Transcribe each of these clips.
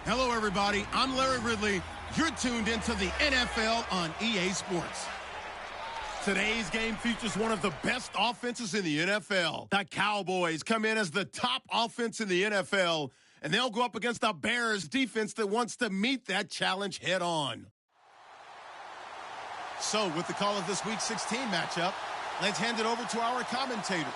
Hello, everybody. I'm Larry Ridley. You're tuned into the NFL on EA Sports. Today's game features one of the best offenses in the NFL. The Cowboys come in as the top offense in the NFL, and they'll go up against the Bears defense that wants to meet that challenge head on. So, with the call of this Week 16 matchup, let's hand it over to our commentators,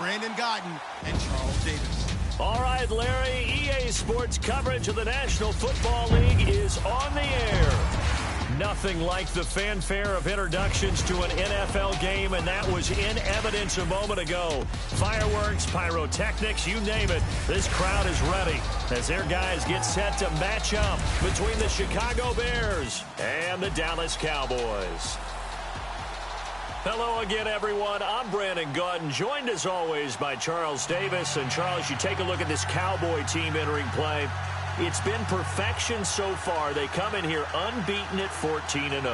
Brandon Godden and Charles Davis. All right, Larry, EA Sports coverage of the National Football League is on the air. Nothing like the fanfare of introductions to an NFL game, and that was in evidence a moment ago. Fireworks, pyrotechnics, you name it. This crowd is ready as their guys get set to match up between the Chicago Bears and the Dallas Cowboys. Hello again, everyone. I'm Brandon Godden, joined as always by Charles Davis. And Charles, you take a look at this Cowboy team entering play. It's been perfection so far. They come in here unbeaten at 14-0.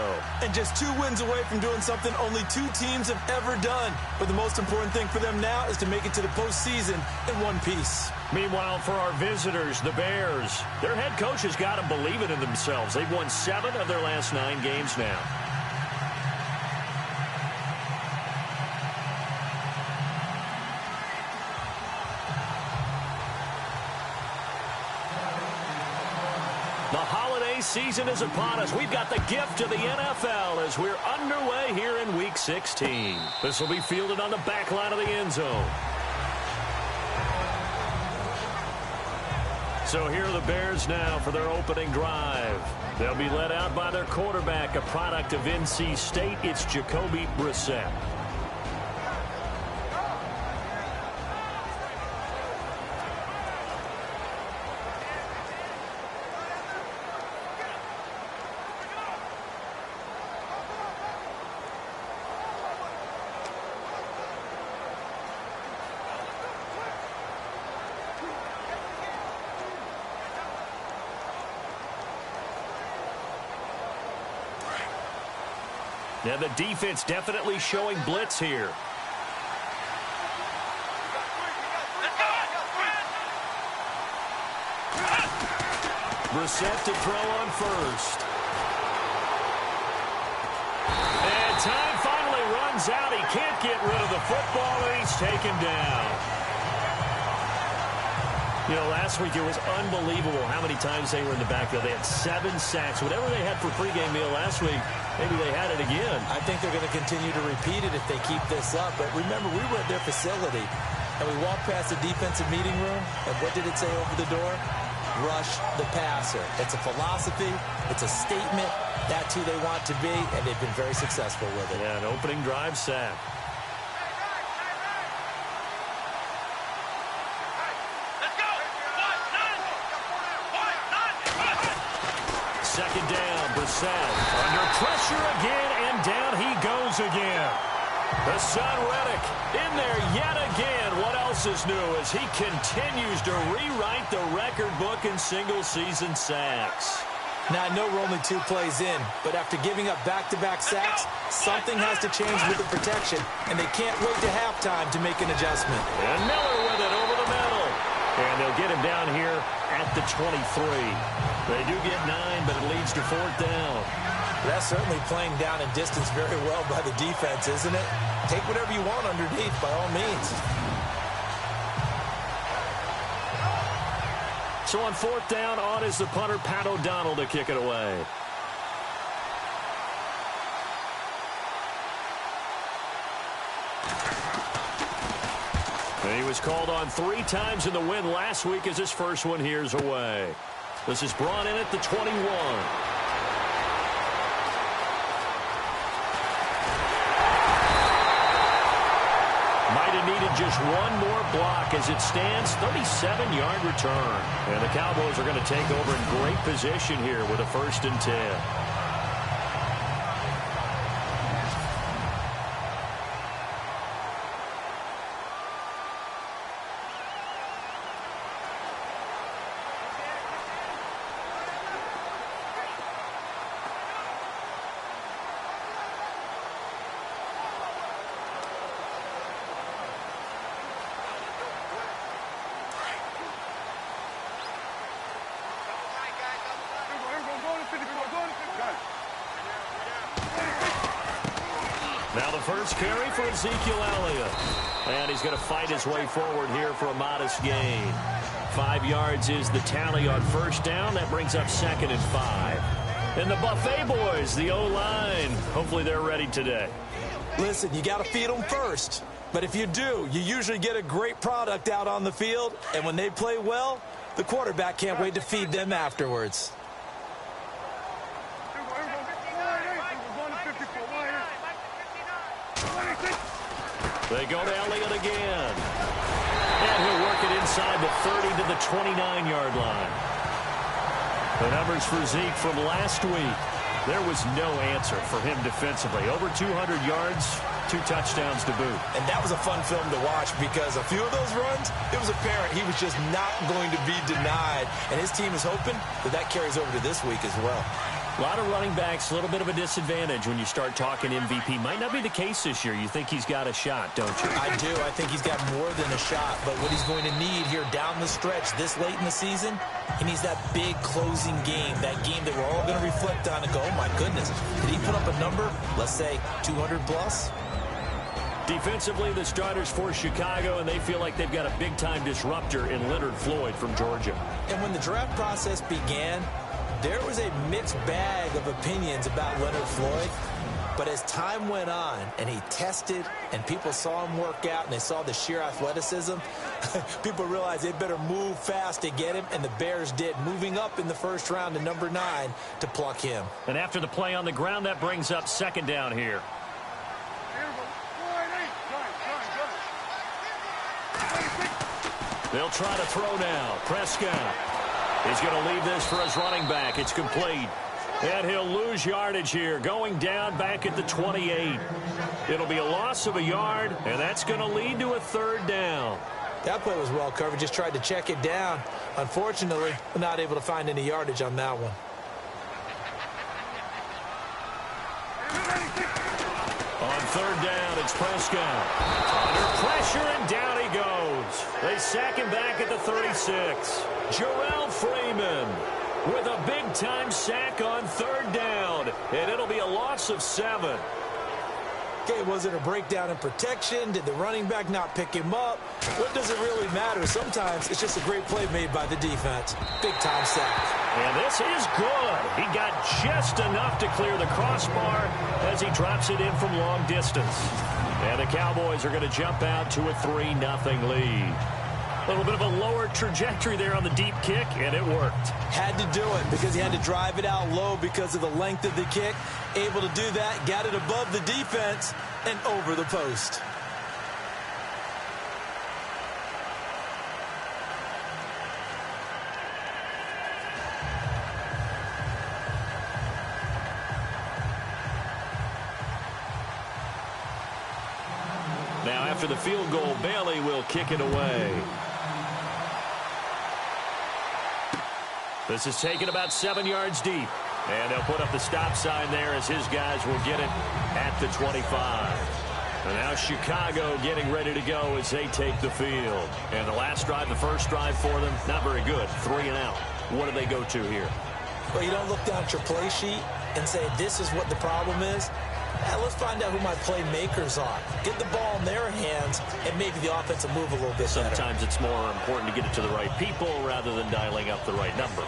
And just 2 wins away from doing something only 2 teams have ever done. But the most important thing for them now is to make it to the postseason in one piece. Meanwhile, for our visitors, the Bears, their head coach has got to believe it in themselves. They've won 7 of their last 9 games now. The holiday season is upon us. We've got the gift of the NFL as we're underway here in Week 16. This will be fielded on the back line of the end zone. So here are the Bears now for their opening drive. They'll be led out by their quarterback, a product of NC State. It's Jacoby Brissett. Now the defense definitely showing blitz here. Brissett to throw on first. And time finally runs out. He can't get rid of the football, and he's taken down. You know, last week it was unbelievable how many times they were in the backfield. They had 7 sacks. Whatever they had for pregame meal last week, maybe they had it again. I think they're going to continue to repeat it if they keep this up. But remember, we were at their facility, and we walked past the defensive meeting room, and what did it say over the door? Rush the passer. It's a philosophy. It's a statement. That's who they want to be, and they've been very successful with it. Yeah, an opening drive sack. Second down, Brissett under pressure again, and down he goes again. The son Reddick in there yet again. What else is new as he continues to rewrite the record book in single-season sacks? Now, I know we're only 2 plays in, but after giving up back-to-back sacks, something has to change with the protection, and they can't wait to halftime to make an adjustment. And Miller with it over the middle. And they'll get him down here at the 23. They do get 9, but it leads to 4th down. That's certainly playing down in distance very well by the defense, isn't it? Take whatever you want underneath, by all means. So on 4th down, on is the punter, Pat O'Donnell, to kick it away. And he was called on 3 times in the win last week as his first one here's away. This is brought in at the 21. Might have needed just one more block as it stands, 37-yard return. And the Cowboys are going to take over in great position here with a 1st and 10. Now the first carry for Ezekiel Elliott. And he's going to fight his way forward here for a modest gain. 5 yards is the tally on first down. That brings up 2nd and 5. And the Buffet boys, the O-line, hopefully they're ready today. Listen, you got to feed them first. But if you do, you usually get a great product out on the field. And when they play well, the quarterback can't wait to feed them afterwards. They go to Elliott again. And he'll work it inside the 30 to the 29-yard line. The numbers for Zeke from last week. There was no answer for him defensively. Over 200 yards, 2 touchdowns to boot. And that was a fun film to watch because a few of those runs, it was apparent he was just not going to be denied. And his team is hoping that that carries over to this week as well. A lot of running backs, a little bit of a disadvantage when you start talking MVP. Might not be the case this year. You think he's got a shot, don't you? I do. I think he's got more than a shot. But what he's going to need here down the stretch this late in the season, he needs that big closing game, that game that we're all going to reflect on and go, oh, my goodness, did he put up a number, let's say, 200 plus? Defensively, the starters for Chicago, and they feel like they've got a big-time disruptor in Leonard Floyd from Georgia. And when the draft process began, there was a mixed bag of opinions about Leonard Floyd. But as time went on and he tested and people saw him work out and they saw the sheer athleticism, people realized they better move fast to get him, and the Bears did, moving up in the first round to number 9 to pluck him. And after the play on the ground, that brings up 2nd down here. They'll try to throw now. Prescott. He's going to leave this for his running back. It's complete. And he'll lose yardage here, going down back at the 28. It'll be a loss of a yard, and that's going to lead to a 3rd down. That play was well covered. Just tried to check it down. Unfortunately, we're not able to find any yardage on that one. On 3rd down, it's Prescott. Under pressure, and down he goes. They sack him back at the 36. Jarrell Freeman with a big-time sack on 3rd down, and it'll be a loss of 7. Okay, was it a breakdown in protection? Did the running back not pick him up? What does it really matter? Sometimes it's just a great play made by the defense. Big-time sack. And this is good. He got just enough to clear the crossbar as he drops it in from long distance. And the Cowboys are going to jump out to a 3-0 lead. A little bit of a lower trajectory there on the deep kick, and it worked. Had to do it because he had to drive it out low because of the length of the kick. Able to do that, got it above the defense and over the post. Now after the field goal, Bailey will kick it away. This is taken about 7 yards deep. And they'll put up the stop sign there as his guys will get it at the 25. And now Chicago getting ready to go as they take the field. And the last drive, the first drive for them, not very good. 3 and out. What do they go to here? Well, you don't look down at your play sheet and say, this is what the problem is. Let's find out who my playmakers are. Get the ball in their hands, and maybe the offense will move a little bit Sometimes better. it's more important to get it to the right people rather than dialing up the right number.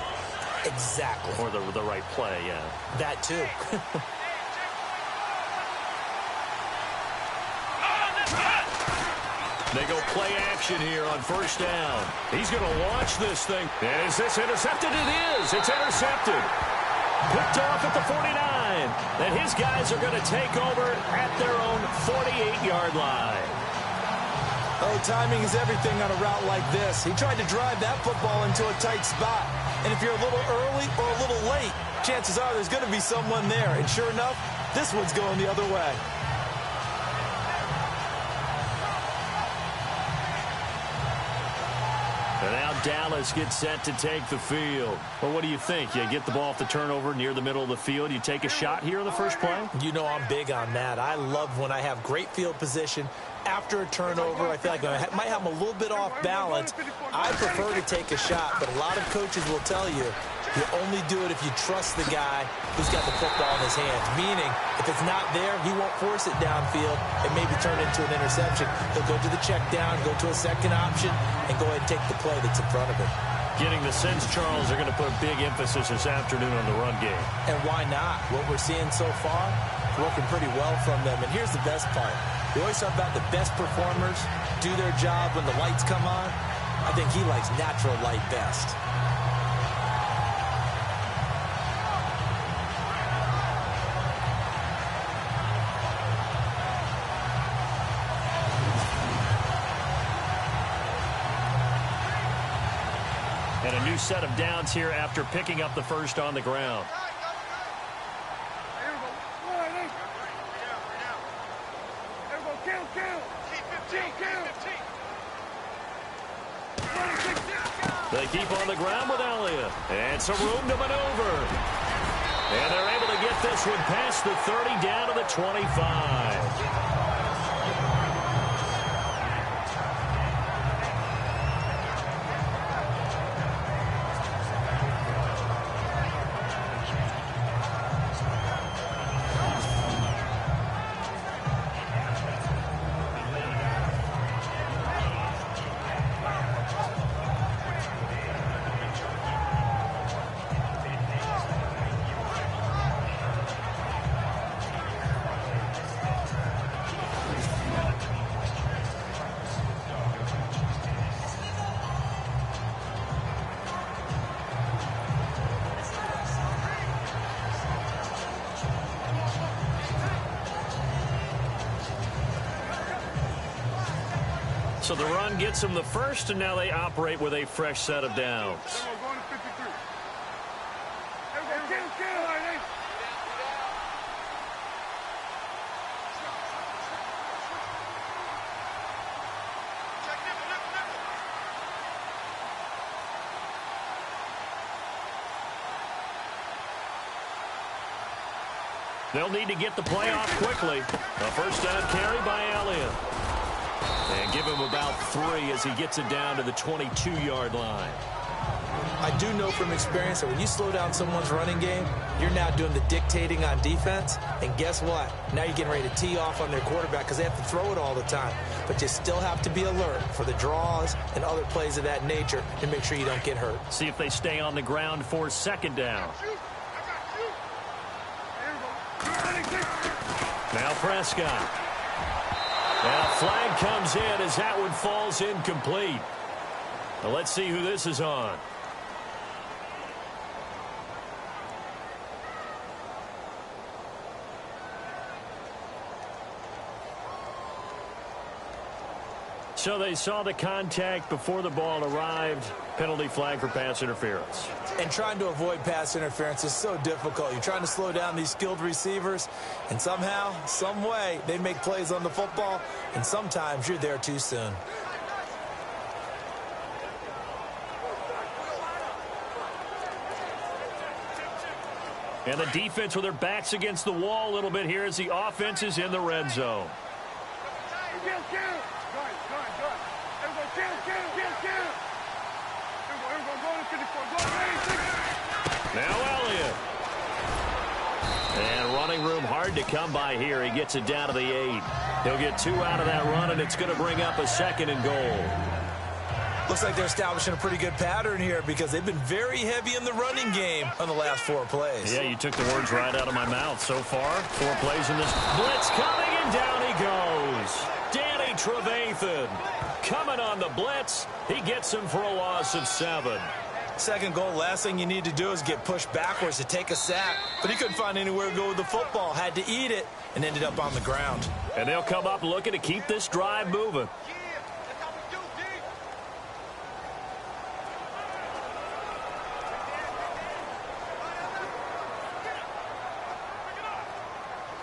Exactly. Or the right play, yeah. That too. They go play action here on first down. He's going to launch this thing. And is this intercepted? It is. It's intercepted. Picked off at the 49. And his guys are going to take over at their own 48-yard line. Oh, timing is everything on a route like this. He tried to drive that football into a tight spot. And if you're a little early or a little late, chances are there's going to be someone there. And sure enough, this one's going the other way. And now Dallas gets set to take the field. Well, what do you think? You get the ball off the turnover near the middle of the field. You take a shot here in the first play? You know I'm big on that. I love when I have great field position. After a turnover, I feel like I might have them a little bit off balance. I prefer to take a shot, but a lot of coaches will tell you, You only do it if you trust the guy who's got the football in his hands. Meaning, if it's not there, he won't force it downfield and maybe turn it into an interception. He'll go to the check down, go to a second option, and go ahead and take the play that's in front of him. Getting the sense, Charles, they're going to put a big emphasis this afternoon on the run game. And why not? What we're seeing so far, working pretty well from them. And here's the best part. We always talk about the best performers do their job when the lights come on. I think he likes natural light best. And a new set of downs here after picking up the first on the ground. They keep on the ground with Elliott. And some room to maneuver. And they're able to get this one past the 30 down to the 25. So the run gets them the first, and now they operate with a fresh set of downs. They'll need to get the play off quickly. A first down carry by Elliott. And give him about 3 as he gets it down to the 22-yard line. I do know from experience that when you slow down someone's running game, you're now doing the dictating on defense. And guess what? Now you're getting ready to tee off on their quarterback because they have to throw it all the time. But you still have to be alert for the draws and other plays of that nature to make sure you don't get hurt. See if they stay on the ground for second down. Now Prescott. And a flag comes in as that one falls incomplete. Now let's see who this is on. So they saw the contact before the ball arrived. Penalty flag for pass interference. And trying to avoid pass interference is so difficult. You're trying to slow down these skilled receivers, and somehow, some way, they make plays on the football, and sometimes you're there too soon. And the defense with their backs against the wall a little bit here as the offense is in the red zone. Now Elliott. And running room hard to come by here. He gets it down to the 8. He'll get 2 out of that run, and it's going to bring up a 2nd and goal. Looks like they're establishing a pretty good pattern here because they've been very heavy in the running game on the last 4 plays. Yeah, you took the words right out of my mouth. So far, 4 plays in this. Blitz coming, and down he goes. Danny Trevathan coming on the blitz. He gets him for a loss of 7. Second goal, last thing you need to do is get pushed backwards to take a sack. But he couldn't find anywhere to go with the football. Had to eat it and ended up on the ground. And they'll come up looking to keep this drive moving.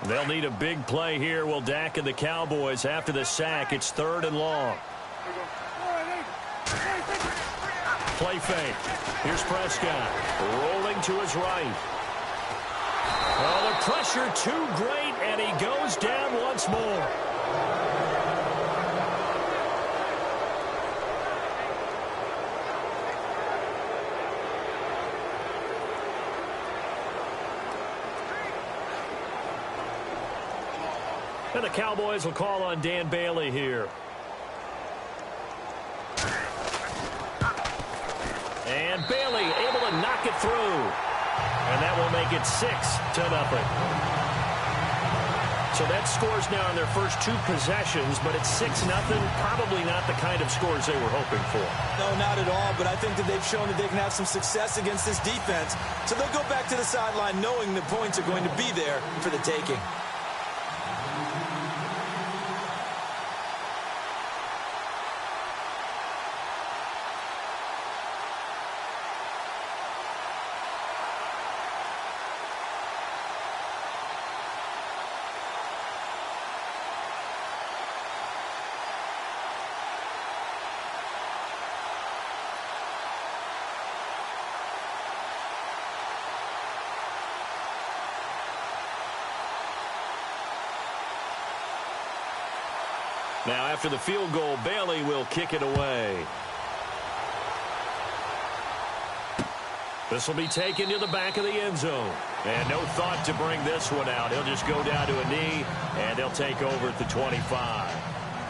They'll need a big play here. Will Dak and the Cowboys after the sack. It's 3rd and long. Play fake. Here's Prescott rolling to his right. Oh, the pressure too great, and he goes down once more. And the Cowboys will call on Dan Bailey here. And Bailey able to knock it through. And that will make it 6-0. So that scores now in their first 2 possessions, but it's 6-0. Probably not the kind of scores they were hoping for. No, not at all, but I think that they've shown that they can have some success against this defense. So they'll go back to the sideline knowing the points are going to be there for the taking. Now, after the field goal, Bailey will kick it away. This will be taken to the back of the end zone. And no thought to bring this one out. He'll just go down to a knee, and they'll take over at the 25.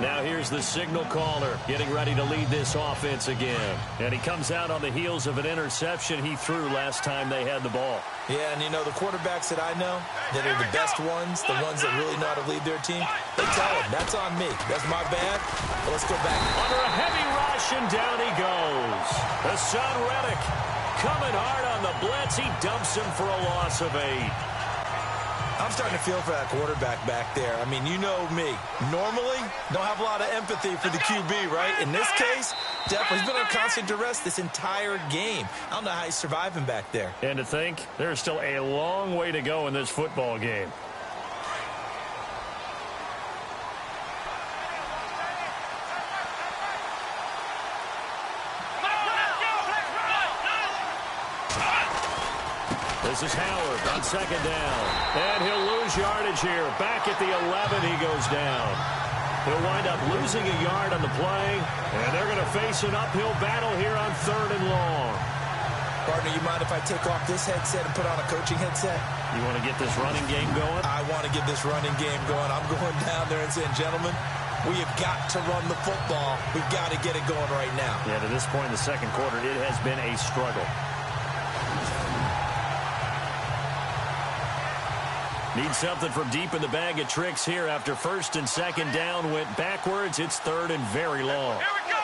Now here's the signal caller getting ready to lead this offense again. And he comes out on the heels of an interception he threw last time they had the ball. Yeah, and you know, the quarterbacks that I know that are the best ones, the ones that really know how to lead their team, they tell them, that's on me. That's my bad. But let's go back. Under a heavy rush, and down he goes. Hassan Reddick coming hard on the blitz. He dumps him for a loss of 8. I'm starting to feel for that quarterback back there. I mean, you know me. Normally, don't have a lot of empathy for the QB, right? In this case, definitely. He's been on constant duress this entire game. I don't know how he's surviving back there. And to think, there's still a long way to go in this football game. This is Howard on 2nd down. And he'll lose yardage here. Back at the 11, he goes down. He'll wind up losing a yard on the play. And they're going to face an uphill battle here on 3rd and long. Partner, you mind if I take off this headset and put on a coaching headset? You want to get this running game going? I want to get this running game going. I'm going down there and saying, gentlemen, we have got to run the football. We've got to get it going right now. Yeah, to this point in the second quarter, it has been a struggle. Need something from deep in the bag of tricks here after 1st and 2nd down went backwards. It's 3rd and very long. Here we go.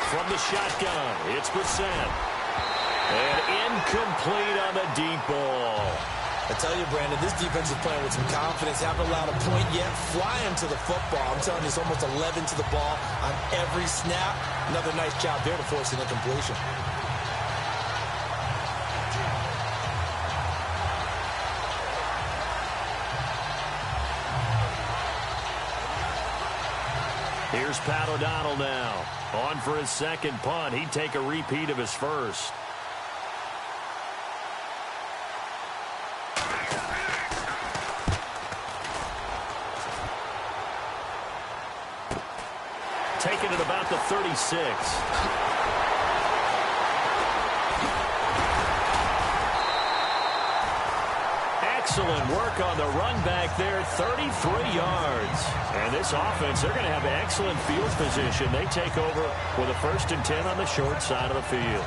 From the shotgun, it's Brissett. And incomplete on the deep ball. I tell you, Brandon, this defense is playing with some confidence. Haven't allowed a point yet. Flying to the football. I'm telling you, it's almost 11 to the ball on every snap. Another nice job there to force an incompletion. Here's Pat O'Donnell now. On for his 2nd punt. He'd take a repeat of his first. Taken at about the 36. Excellent work on the run back there, 33 yards. And this offense, they're going to have excellent field position. They take over with a 1st and 10 on the short side of the field.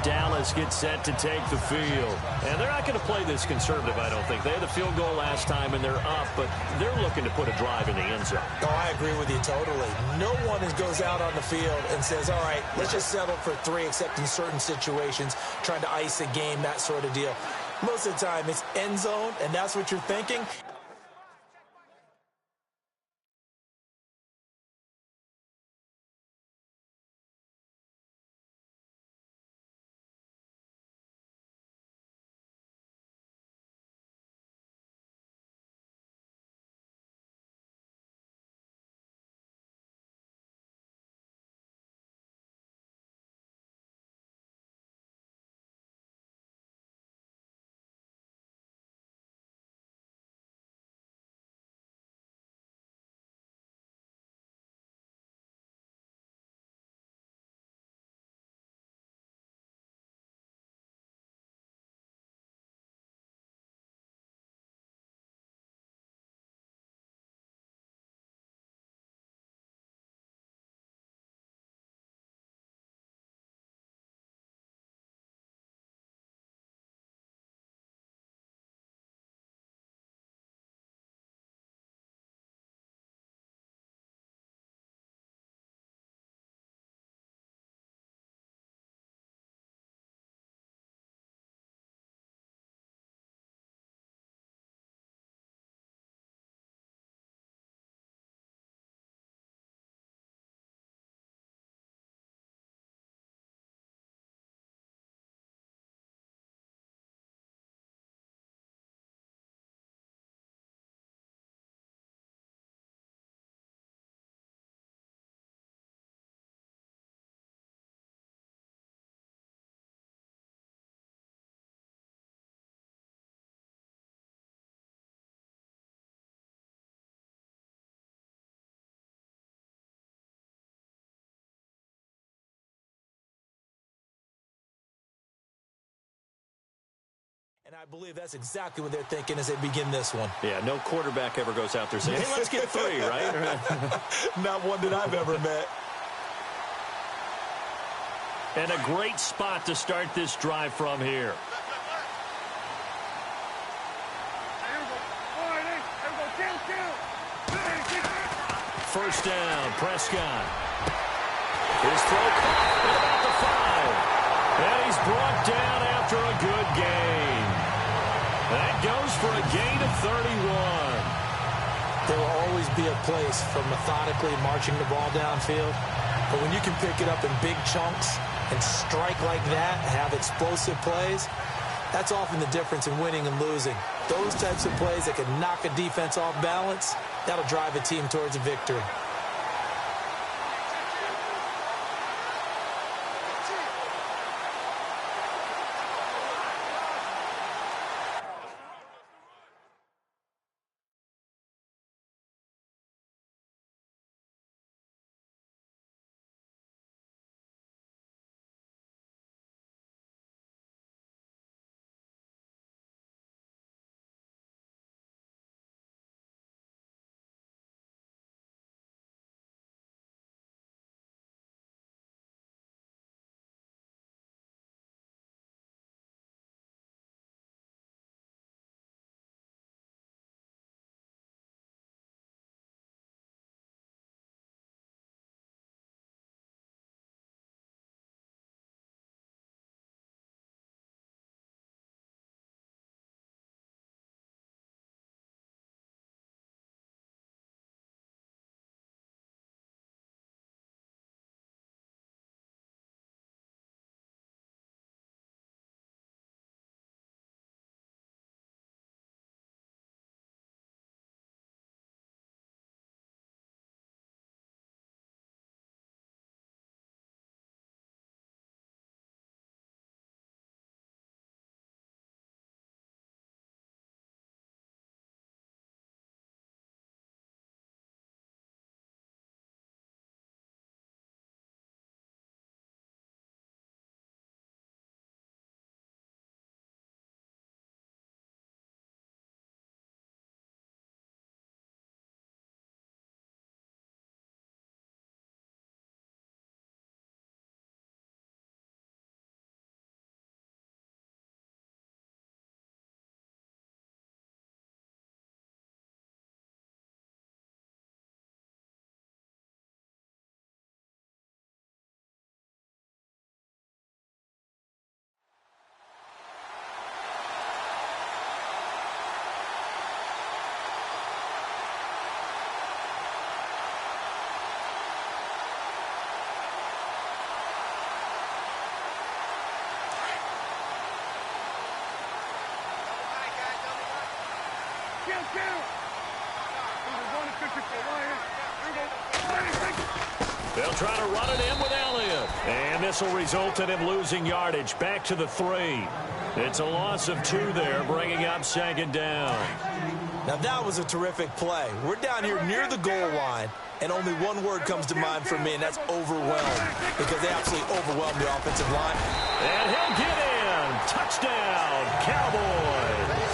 Dallas gets set to take the field. And they're not going to play this conservative, I don't think. They had the field goal last time, and they're up, but they're looking to put a drive in the end zone. Oh, I agree with you totally. No one goes out on the field and says, all right, let's just settle for 3, except in certain situations, trying to ice a game, that sort of deal. Most of the time, it's end zone, and that's what you're thinking. And I believe that's exactly what they're thinking as they begin this one. Yeah, no quarterback ever goes out there saying, hey, let's get 3, right? Not one that I've ever met. And a great spot to start this drive from here. First down, Prescott. His throw caught at about the 5. And he's brought down after a good gain. That goes for a gain of 31. There will always be a place for methodically marching the ball downfield. But when you can pick it up in big chunks and strike like that, have explosive plays, that's often the difference in winning and losing. Those types of plays that can knock a defense off balance, that'll drive a team towards a victory. They'll try to run it in with Elliott. And this will result in him losing yardage. Back to the 3. It's a loss of 2 there, bringing up 2nd down. Now that was a terrific play. We're down here near the goal line, and only one word comes to mind for me, and that's overwhelmed, because they absolutely overwhelmed the offensive line. And he'll get in. Touchdown, Cowboys.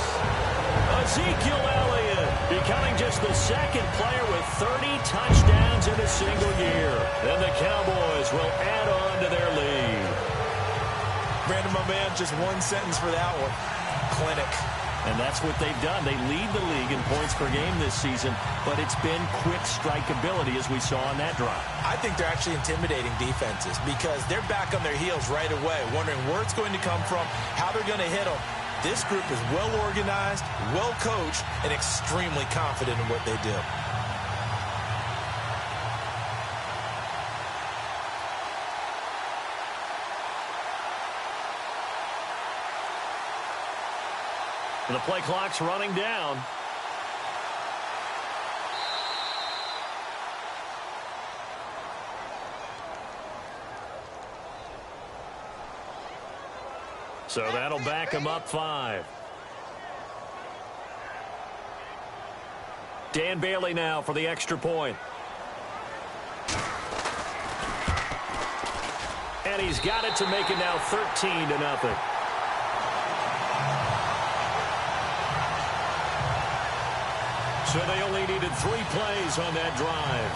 Ezekiel Elliott becoming just the 2nd player with 30 touchdowns in a single year. And the Cowboys will add on to their lead. Brandon, my man, just one sentence for that one. Clinic. And that's what they've done. They lead the league in points per game this season, but it's been quick strikeability as we saw on that drive. I think they're actually intimidating defenses because they're back on their heels right away, wondering where it's going to come from, how they're going to hit them. This group is well organized, well coached, and extremely confident in what they do. The play clock's running down. So that'll back him up 5. Dan Bailey now for the extra point. And he's got it to make it now 13-0. So they only needed 3 plays on that drive.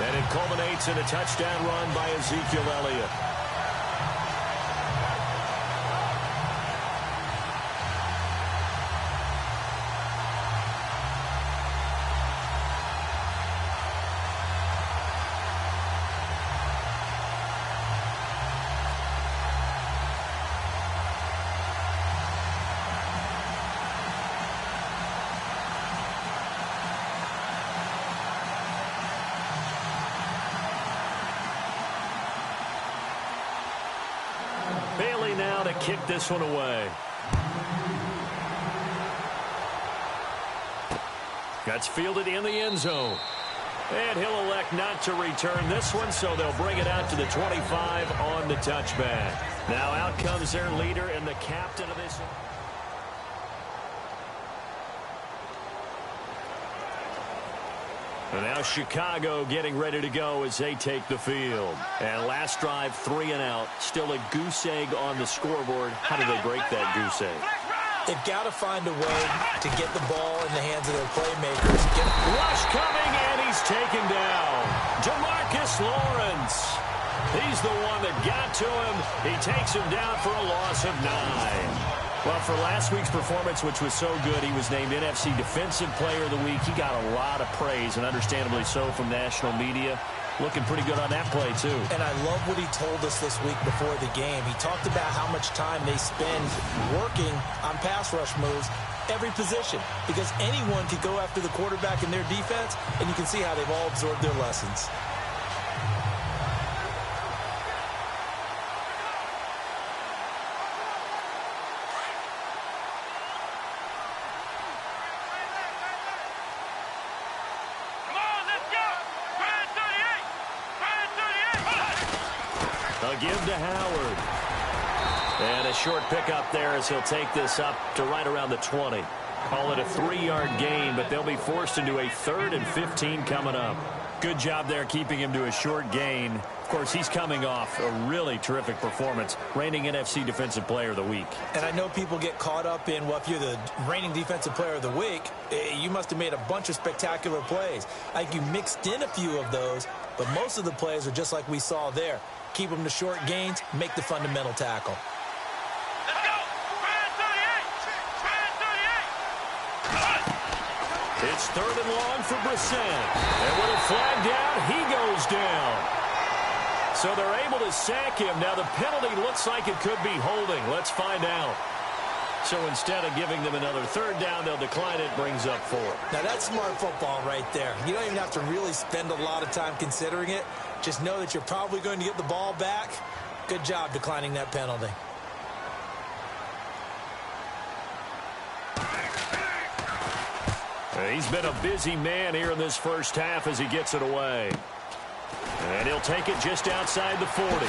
And it culminates in a touchdown run by Ezekiel Elliott. Bailey now to kick this one away. That's fielded in the end zone. And he'll elect not to return this one, so they'll bring it out to the 25 on the touchback. Now out comes their leader and the captain of this. And now Chicago getting ready to go as they take the field. And last drive, 3 and out. Still a goose egg on the scoreboard. How do they break that goose egg? They've got to find a way to get the ball in the hands of their playmakers. Rush coming, and he's taken down. Demarcus Lawrence. He's the one that got to him. He takes him down for a loss of 9. Well, for last week's performance, which was so good, he was named NFC Defensive Player of the Week. He got a lot of praise, and understandably so, from national media. Looking pretty good on that play, too. And I love what he told us this week before the game. He talked about how much time they spend working on pass rush moves, every position, because anyone could go after the quarterback in their defense, and you can see how they've all absorbed their lessons. A give to Howard. And a short pickup there as he'll take this up to right around the 20. Call it a 3-yard gain, but they'll be forced into a 3rd and 15 coming up. Good job there keeping him to a short gain. Of course, he's coming off a really terrific performance, reigning NFC Defensive Player of the Week. And I know people get caught up in, well, if you're the reigning Defensive Player of the Week, you must have made a bunch of spectacular plays. I think you mixed in a few of those, but most of the plays are just like we saw there. Keep them to short gains, make the fundamental tackle. Let's go! Brad 38! It's 3rd and long for Brissett. And with a flag down, he goes down. So they're able to sack him. Now the penalty looks like it could be holding. Let's find out. So instead of giving them another 3rd down, they'll decline it, brings up 4. Now that's smart football right there. You don't even have to really spend a lot of time considering it. Just know that you're probably going to get the ball back. Good job declining that penalty. He's been a busy man here in this first half as he gets it away. And he'll take it just outside the 40. A minute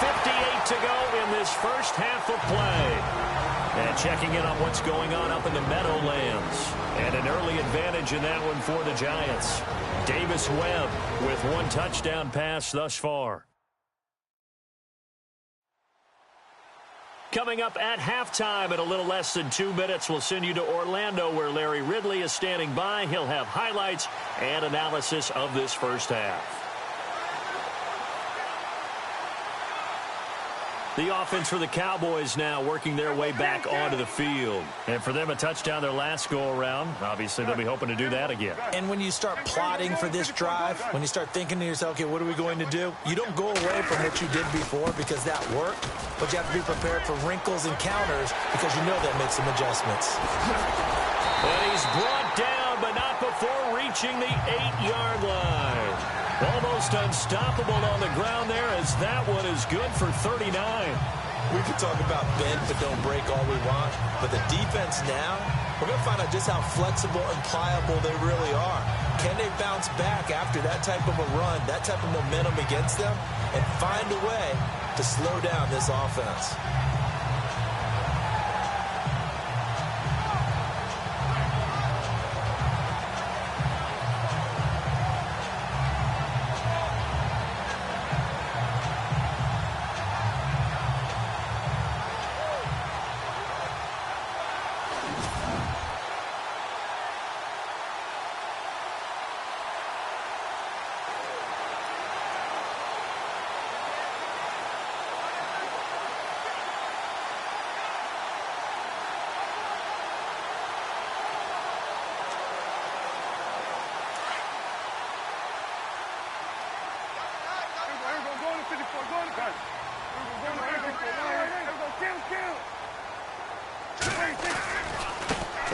58 to go in this first half of play. And checking in on what's going on up in the Meadowlands. And an early advantage in that one for the Giants. Davis Webb with 1 touchdown pass thus far. Coming up at halftime in a little less than 2 minutes, we'll send you to Orlando where Larry Ridley is standing by. He'll have highlights and analysis of this first half. The offense for the Cowboys now working their way back onto the field. And for them, a touchdown their last go-around. Obviously, they'll be hoping to do that again. And when you start plotting for this drive, when you start thinking to yourself, okay, what are we going to do? You don't go away from what you did before because that worked, but you have to be prepared for wrinkles and counters because you know that makes some adjustments. And he's brought down, but not before reaching the 8-yard line. Almost unstoppable on the ground there as that one is good for 39. We could talk about bend but don't break all we want, but the defense now, we're going to find out just how flexible and pliable they really are. Can they bounce back after that type of a run, that type of momentum against them, and find a way to slow down this offense?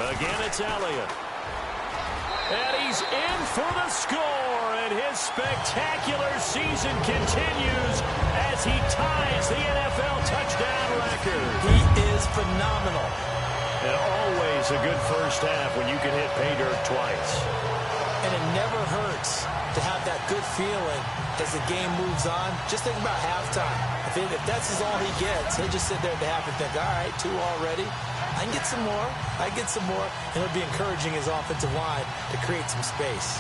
Again, it's Elliott. And he's in for the score, and his spectacular season continues as he ties the NFL touchdown record. He is phenomenal. And always a good first half when you can hit pay dirt twice. And it never hurts to have that good feeling as the game moves on. Just think about halftime. If that's all he gets, he'll just sit there at the half and think, all right, 2 already. I can get some more. I can get some more. And it'll be encouraging his offensive line to create some space.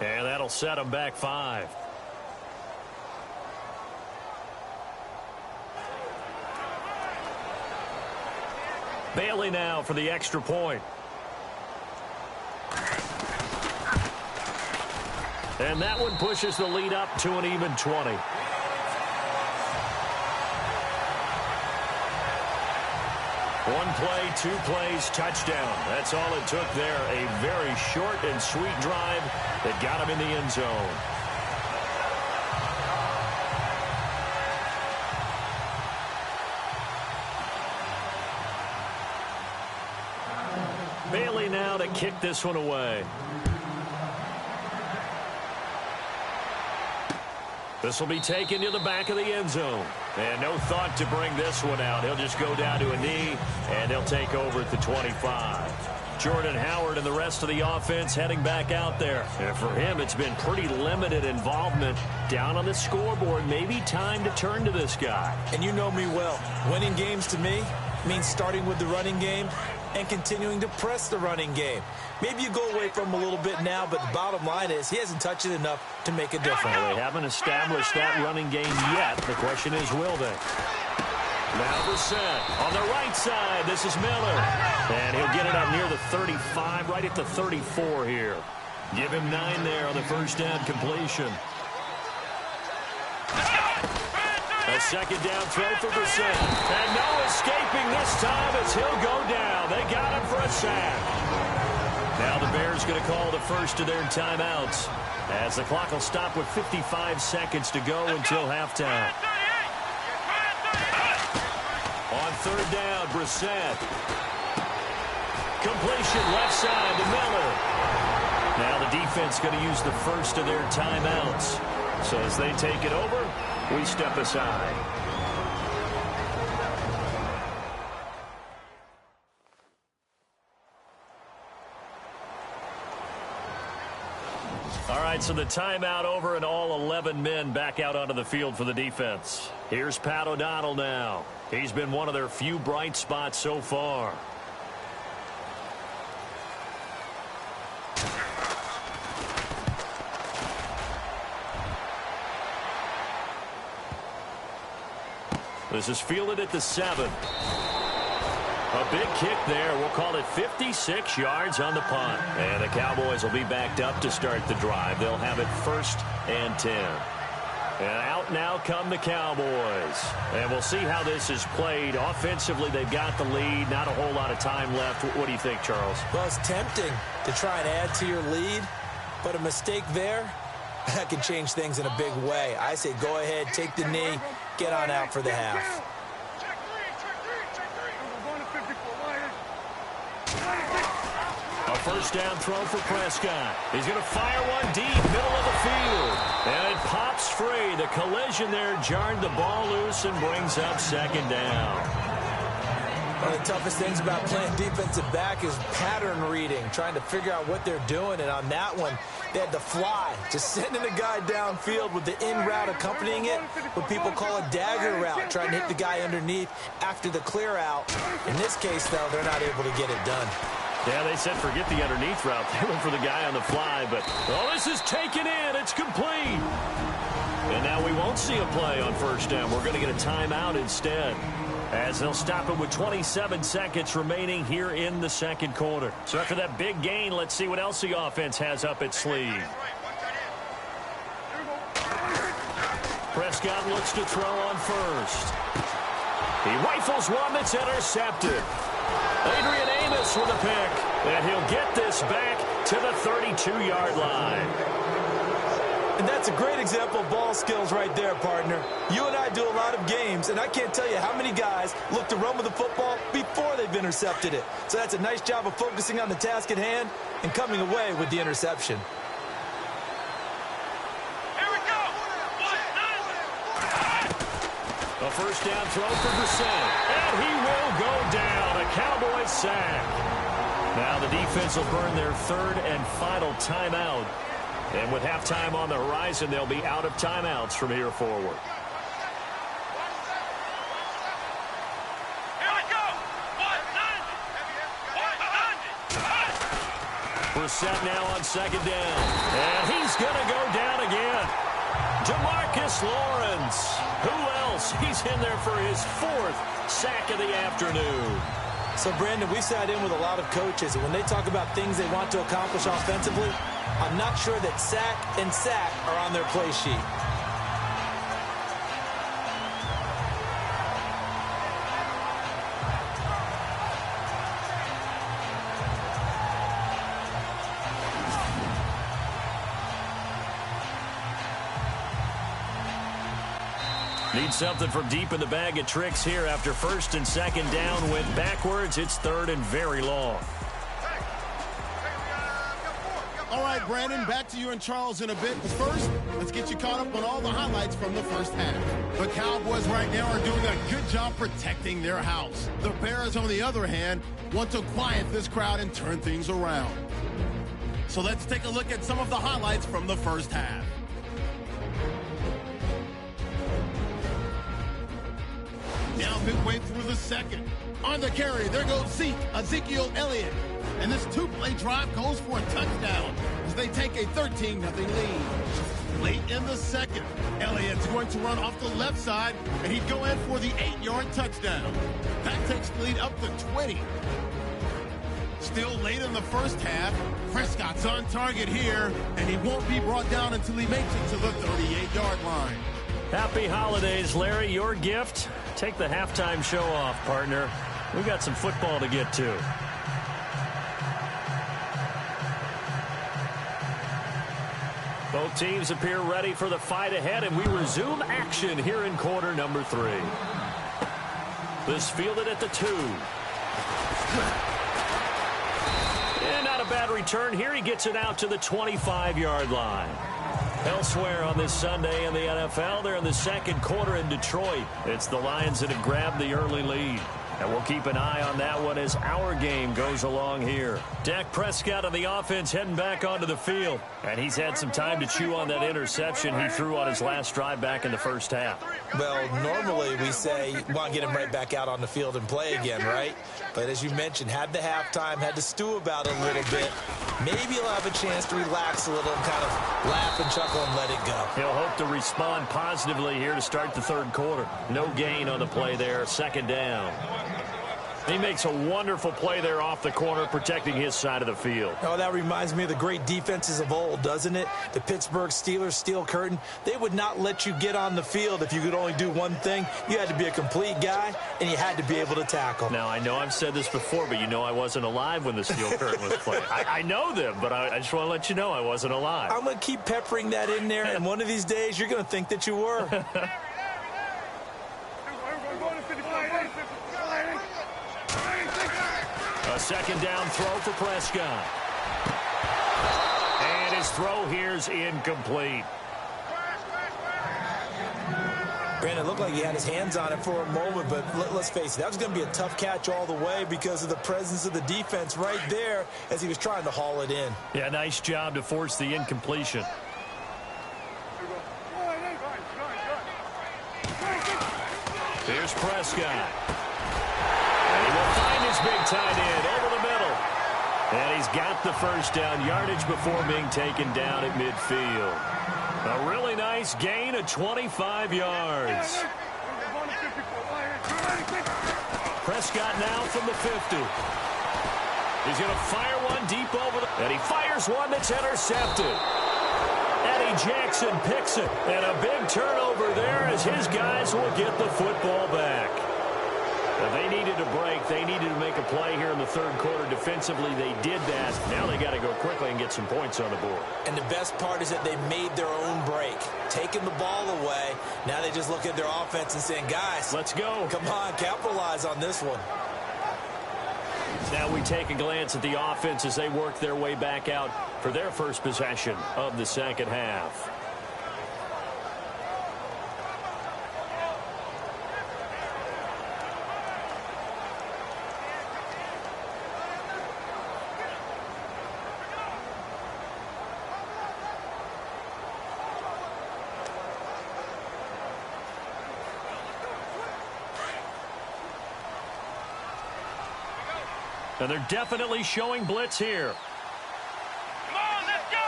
And that'll set them back 5. Bailey now for the extra point. And that one pushes the lead up to an even 20. One play, 2 plays, touchdown. That's all it took there. A very short and sweet drive that got him in the end zone. Bailey now to kick this one away. This will be taken to the back of the end zone. And no thought to bring this one out. He'll just go down to a knee, and he'll take over at the 25. Jordan Howard and the rest of the offense heading back out there. And for him, it's been pretty limited involvement down on the scoreboard. Maybe time to turn to this guy. And you know me well. Winning games to me means starting with the running game and continuing to press the running game. Maybe you go away from him a little bit now, but the bottom line is he hasn't touched it enough to make a difference. Well, they haven't established that running game yet. The question is, will they? Now Brissett on the right side. This is Miller. And he'll get it up near the 35, right at the 34 here. Give him 9 there on the first down completion. A second down throw for Brissett. And no escaping this time as he'll go down. They got him for a sack. Now the Bears going to call the first of their timeouts as the clock will stop with 55 seconds to go until halftime. On third down, Brissett. Completion left side to Miller. Now the defense going to use the first of their timeouts. So as they take it over, we step aside. All right, so the timeout over and all 11 men back out onto the field for the defense. Here's Pat O'Donnell now. He's been one of their few bright spots so far. This is fielded at the 7. A big kick there. We'll call it 56 yards on the punt. And the Cowboys will be backed up to start the drive. They'll have it 1st and 10. And out now come the Cowboys. And we'll see how this is played. Offensively, they've got the lead. Not a whole lot of time left. What do you think, Charles? Well, it's tempting to try and add to your lead. But a mistake there, that can change things in a big way. I say go ahead, take the knee, get on out for the half. A first down throw for Prescott. He's going to fire one deep, middle of the field. And it pops free. The collision there jarred the ball loose and brings up 2nd down. One of the toughest things about playing defensive back is pattern reading, trying to figure out what they're doing. And on that one, they had to fly, just sending a guy downfield with the in route accompanying it, what people call a dagger route, trying to hit the guy underneath after the clear out. In this case, though, they're not able to get it done. Yeah, they said forget the underneath route. They went for the guy on the fly, but, oh, this is taken in. It's complete. And now we won't won't see a play on first down. We're going to get a timeout instead, as they'll stop it with 27 seconds remaining here in the second quarter. So after that big gain, let's see what else the offense has up its sleeve. Prescott looks to throw on first. He rifles one that's intercepted. Adrian Amos with a pick, and he'll get this back to the 32-yard line. And that's a great example of ball skills right there, partner. You and I do a lot of games, and I can't tell you how many guys look to run with the football before they've intercepted it. So that's a nice job of focusing on the task at hand and coming away with the interception. A first down throw for Brissett, and he will go down. A Cowboys sack. Now the defense will burn their third and final timeout. And with halftime on the horizon, they'll be out of timeouts from here forward. Brissett now on second down. And he's going to go down again. DeMarcus Lawrence. Who else? He's in there for his fourth sack of the afternoon. So, Brandon, we sat in with a lot of coaches, and when they talk about things they want to accomplish offensively, I'm not sure that sack and sack are on their play sheet. Need something from deep in the bag of tricks here after first and second down went backwards. It's third and very long. All right, Brandon, back to you and Charles in a bit. But first, let's get you caught up on all the highlights from the first half. The Cowboys right now are doing a good job protecting their house. The Bears, on the other hand, want to quiet this crowd and turn things around. So let's take a look at some of the highlights from the first half. Now midway through the second. On the carry, there goes Ezekiel Elliott. And this two-play drive goes for a touchdown as they take a 13-0 lead. Late in the second, Elliott's going to run off the left side, and he'd go in for the 8-yard touchdown. That takes the lead up to 20. Still late in the first half, Prescott's on target here, and he won't be brought down until he makes it to the 38-yard line. Happy holidays, Larry. Your gift? Take the halftime show off, partner. We've got some football to get to. Both teams appear ready for the fight ahead, and we resume action here in quarter number 3. This fielded at the 2. And not a bad return here. He gets it out to the 25-yard line. Elsewhere on this Sunday in the NFL, they're in the second quarter in Detroit. It's the Lions that have grabbed the early lead. And we'll keep an eye on that one as our game goes along here. Dak Prescott on the offense heading back onto the field. And he's had some time to chew on that interception he threw on his last drive back in the first half. Well, normally we say you want to get him right back out on the field and play again, right? But as you mentioned, had the halftime, had to stew about it a little bit. Maybe he'll have a chance to relax a little and kind of laugh and chuckle and let it go. He'll hope to respond positively here to start the third quarter. No gain on the play there, second down. He makes a wonderful play there off the corner, protecting his side of the field. Oh, that reminds me of the great defenses of old, doesn't it? The Pittsburgh Steelers, Steel Curtain. They would not let you get on the field if you could only do one thing. You had to be a complete guy, and you had to be able to tackle. Now, I know I've said this before, but you know I wasn't alive when the Steel Curtain was played. I know them, but I just want to let you know I wasn't alive. I'm going to keep peppering that in there, and one of these days you're going to think that you were. A second down throw for Prescott. And his throw here's incomplete. Brandon, it looked like he had his hands on it for a moment, but let's face it, that was going to be a tough catch all the way because of the presence of the defense right there as he was trying to haul it in. Yeah, nice job to force the incompletion. Here's Prescott. And he will find his big tight end over the middle. And he's got the first down yardage before being taken down at midfield. A really nice gain of 25 yards. Prescott now from the 50. He's going to fire one deep over and he fires one that's intercepted. Eddie Jackson picks it, and a big turnover there as his guys will get the football back. Now, they needed a break. They needed to make a play here in the third quarter. Defensively, they did that. Now they got to go quickly and get some points on the board. And the best part is that they made their own break, taking the ball away. Now they just look at their offense and saying, guys, let's go. Come on, capitalize on this one. Now we take a glance at the offense as they work their way back out for their first possession of the second half. And they're definitely showing blitz here. Come on, let's go.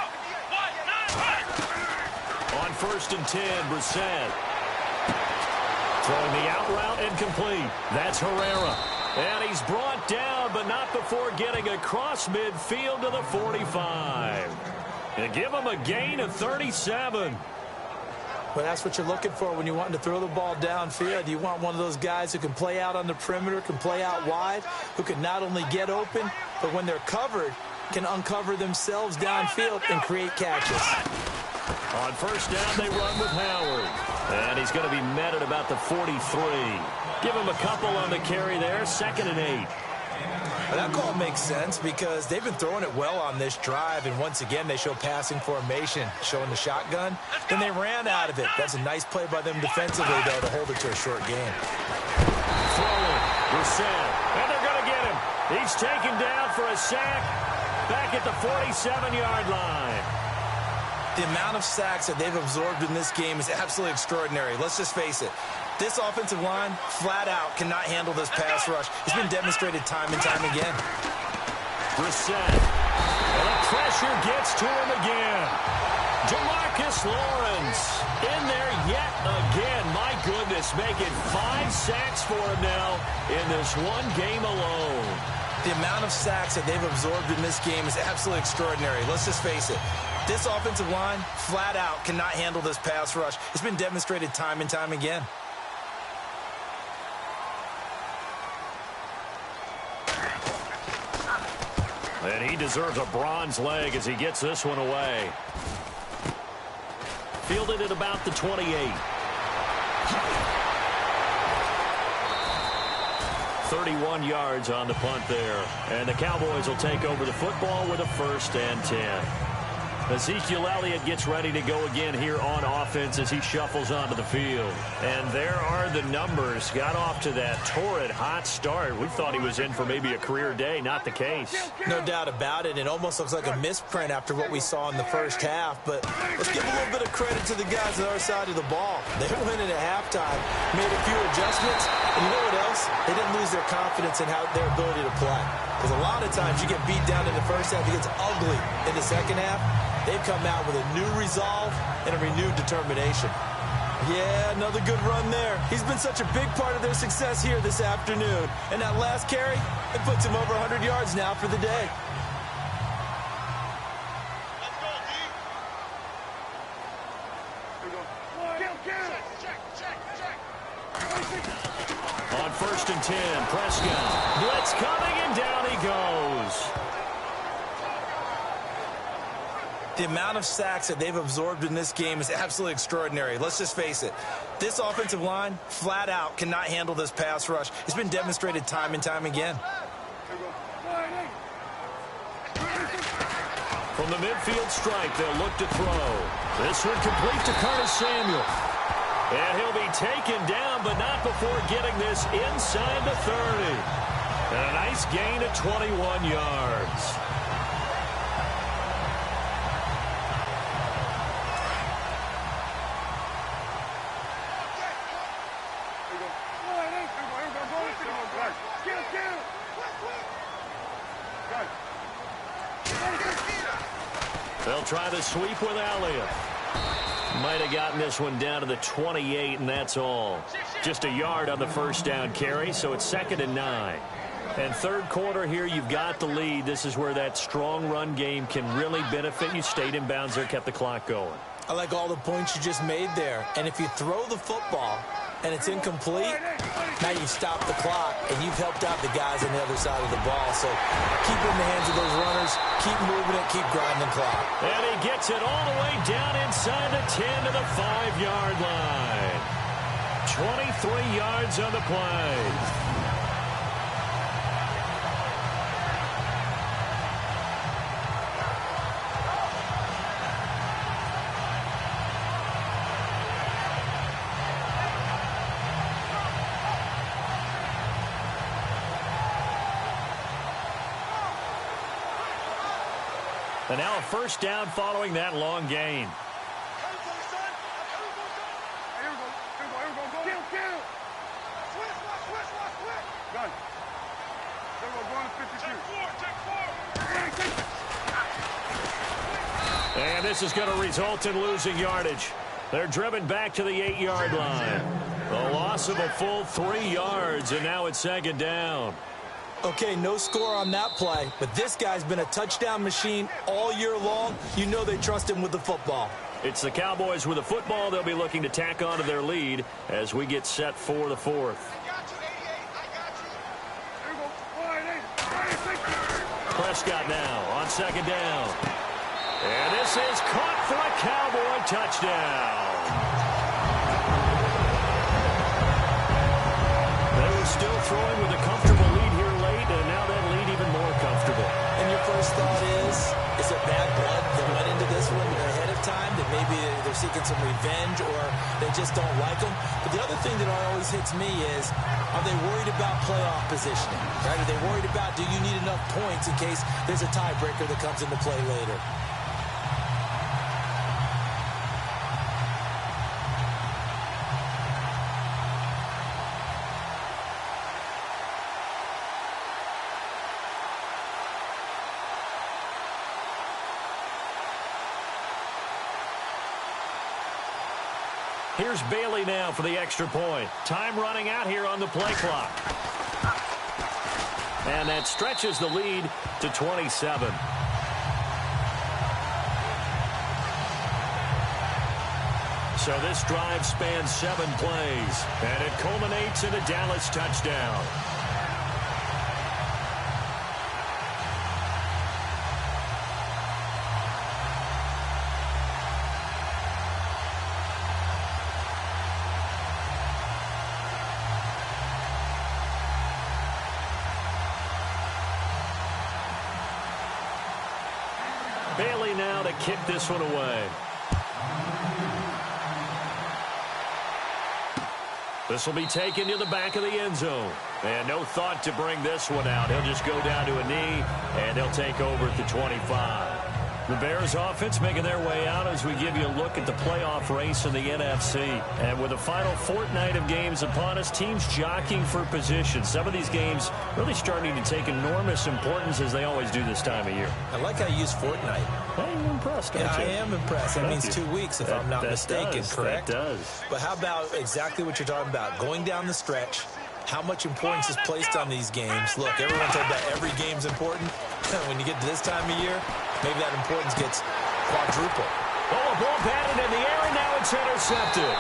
1-9-1. On 1st and 10, Brissett. Throwing the out route incomplete. That's Herrera. And he's brought down, but not before getting across midfield to the 45. And give him a gain of 37. Well, that's what you're looking for when you're wanting to throw the ball downfield. You want one of those guys who can play out on the perimeter, can play out wide, who can not only get open, but when they're covered, can uncover themselves downfield and create catches. On 1st down, they run with Howard. And he's going to be met at about the 43. Give him a couple on the carry there, 2nd and 8. Well, that call makes sense because they've been throwing it well on this drive, and once again they show passing formation, showing the shotgun. Then they ran out of it. That's a nice play by them defensively, though, to hold it to a short game. Throwing, Brissett, and they're going to get him. He's taken down for a sack back at the 47-yard line. The amount of sacks that they've absorbed in this game is absolutely extraordinary. Let's just face it. This offensive line, flat out, cannot handle this pass rush. It's been demonstrated time and time again. Brissett. And the pressure gets to him again. Demarcus Lawrence in there yet again. My goodness, making 5 sacks for him now in this one game alone. The amount of sacks that they've absorbed in this game is absolutely extraordinary. Let's just face it. This offensive line, flat out, cannot handle this pass rush. It's been demonstrated time and time again. And he deserves a bronze leg as he gets this one away. Fielded at about the 28. 31 yards on the punt there. And the Cowboys will take over the football with a 1st and 10. Ezekiel Elliott gets ready to go again here on offense as he shuffles onto the field. And there are the numbers. Got off to that torrid hot start. We thought he was in for maybe a career day. Not the case. No doubt about it. It almost looks like a misprint after what we saw in the first half. But let's give a little bit of credit to the guys on our side of the ball. They went in at halftime, made a few adjustments. And you know what else? They didn't lose their confidence in their ability to play. Because a lot of times you get beat down in the first half, it gets ugly in the second half. They've come out with a new resolve and a renewed determination. Yeah, another good run there. He's been such a big part of their success here this afternoon. And that last carry, it puts him over 100 yards now for the day. Let's go, D. On 1st and 10, Prescott. Blitz coming, and down he goes. The amount of sacks that they've absorbed in this game is absolutely extraordinary. Let's just face it. This offensive line, flat out, cannot handle this pass rush. It's been demonstrated time and time again. From the midfield stripe, they'll look to throw. This one complete to Curtis Samuel. And he'll be taken down, but not before getting this inside the 30. And a nice gain of 21 yards. They'll try the sweep with Elliott. Might have gotten this one down to the 28, and that's all. Just a yard on the first down carry, so it's 2nd and 9. And third quarter here, you've got the lead. This is where that strong run game can really benefit you. Stayed in bounds there, kept the clock going. I like all the points you just made there. And if you throw the football and it's incomplete, now you've stopped the clock and you've helped out the guys on the other side of the ball. So keep it in the hands of those runners, keep moving it, keep grinding the clock. And he gets it all the way down inside the 10 to the 5-yard line. 23 yards on the play. And now a first down following that long gain. And this is going to result in losing yardage. They're driven back to the 8-yard line. A loss of a full 3 yards, and now it's 2nd down. Okay, no score on that play, but this guy's been a touchdown machine all year long. You know they trust him with the football. It's the Cowboys with the football. They'll be looking to tack on to their lead as we get set for the 4th. Prescott now on 2nd down. And this is caught for a Cowboy touchdown. They were still throwing with a comfortable lead here late, and now that lead even more comfortable. And your first thought is it bad blood that went into this one ahead of time, that maybe they're seeking some revenge or they just don't like them? But the other thing that always hits me is, are they worried about playoff positioning? Right? Are they worried about, do you need enough points in case there's a tiebreaker that comes into play later? Here's Bailey now for the extra point. Time running out here on the play clock. And that stretches the lead to 27. So this drive spans 7 plays, and it culminates in a Dallas touchdown. Bailey now to kick this one away. This will be taken to the back of the end zone. And no thought to bring this one out. He'll just go down to a knee, and they'll take over at the 25. The Bears offense making their way out as we give you a look at the playoff race in the NFC. And with the final fortnight of games upon us, teams jockeying for position. Some of these games really starting to take enormous importance as they always do this time of year. I like how you use fortnight. Hey, you're impressed, aren't you? I am impressed. That means 2 weeks if I'm not mistaken, correct? That does. But how about exactly what you're talking about? Going down the stretch, how much importance is placed on these games? Look, everyone told that every game's important. When you get to this time of year, maybe that importance gets quadrupled. Oh, a ball batted in the air, and now it's intercepted.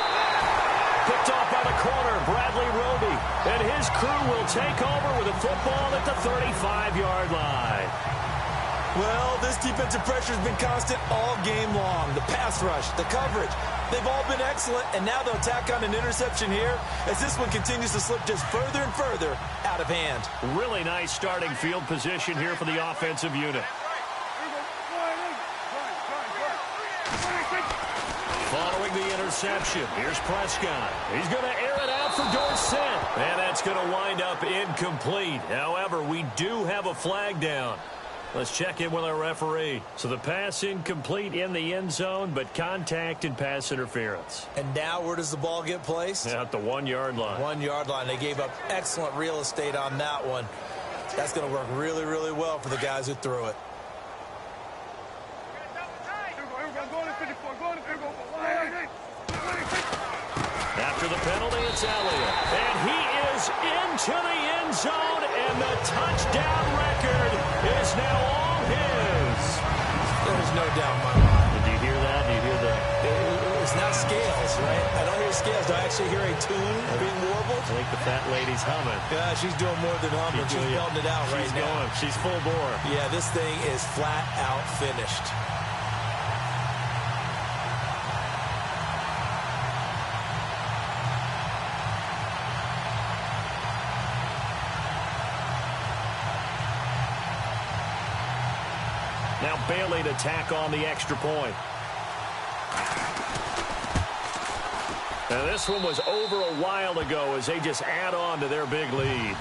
Picked off by the corner, Bradley Roby. And his crew will take over with a football at the 35-yard line. Well, this defensive pressure has been constant all game long. The pass rush, the coverage, they've all been excellent, and now they'll tack on an interception here as this one continues to slip just further and further out of hand. Really nice starting field position here for the offensive unit. Following the interception, here's Prescott. He's going to air it out for Dorsett, and that's going to wind up incomplete. However, we do have a flag down. Let's check in with our referee. So the pass incomplete in the end zone, but contact and pass interference. And now where does the ball get placed? At the 1-yard line. 1-yard line. They gave up excellent real estate on that one. That's going to work really, really well for the guys who threw it. Go to 54. Go to 54. penalty. It's Elliott. And he is into the end zone, and the touchdown record is now all his. There's no doubt in my mind. Did you hear that? Did you hear the... It's not scales, right? I don't hear scales. Do I actually hear a tune being warbled? I think the fat lady's humming. Yeah, she's doing more than humming. She's belting it out right now. Going. She's full bore. Yeah, this thing is flat out finished. Now Bailey to tack on the extra point. Now this one was over a while ago as they just add on to their big lead.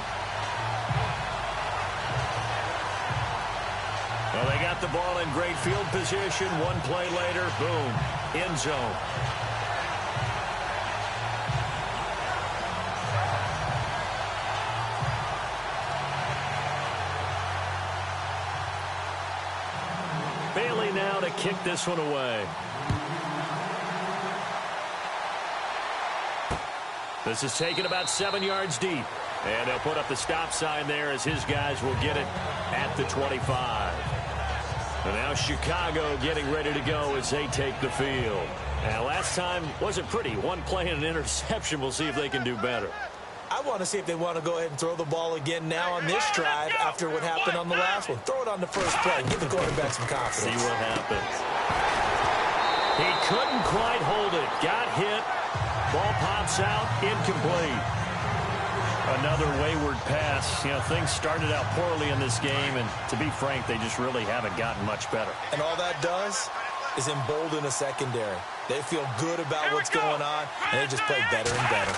Well, they got the ball in great field position. One play later, boom, end zone. Bailey now to kick this one away. This is taken about 7 yards deep. And they'll put up the stop sign there as his guys will get it at the 25. And now Chicago getting ready to go as they take the field. Now last time wasn't pretty. One play and an interception. We'll see if they can do better. I want to see if they want to go ahead and throw the ball again now on this drive after what happened on the last one. Throw it on the first play. Give the quarterback some confidence. See what happens. He couldn't quite hold it. Got hit. Ball pops out. Incomplete. Another wayward pass. You know, things started out poorly in this game, and to be frank, they just really haven't gotten much better. And all that does is embolden a secondary. They feel good about what's going on, and they just play better and better.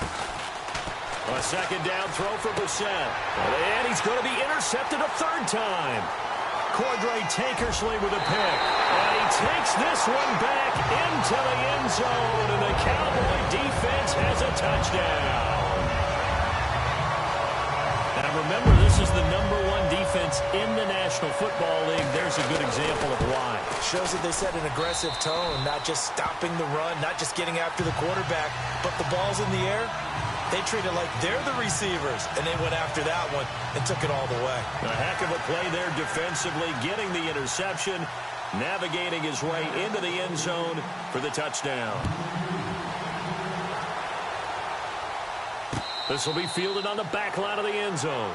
A second down throw for Brissett. And he's going to be intercepted a third time. Cordray Tankersley with a pick. And he takes this one back into the end zone. And the Cowboy defense has a touchdown. And remember, this is the #1 defense in the National Football League. There's a good example of why. Shows that they set an aggressive tone, not just stopping the run, not just getting after the quarterback, but the ball's in the air. They treat it like they're the receivers, and they went after that one and took it all the way. A heck of a play there defensively, getting the interception, navigating his way into the end zone for the touchdown. This will be fielded on the back line of the end zone.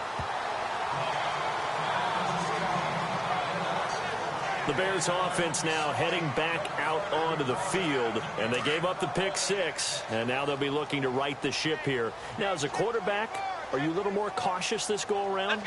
The Bears offense now heading back out onto the field, and they gave up the pick 6, and now they'll be looking to right the ship here. Now, as a quarterback, are you a little more cautious this go-around?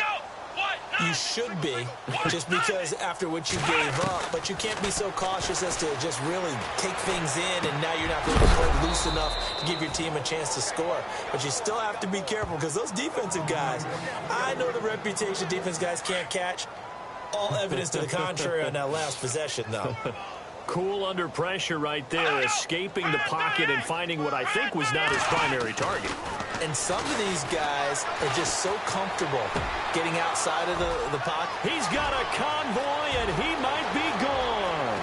You should be, just because after what you gave up, but you can't be so cautious as to just really take things in, and now you're not going to play loose enough to give your team a chance to score. But you still have to be careful, because those defensive guys, I know the reputation defense guys can't catch. All evidence to the contrary on that last possession, though. Cool under pressure right there, escaping the pocket and finding what I think was not his primary target. And some of these guys are just so comfortable getting outside of the pocket. He's got a convoy, and he might be gone.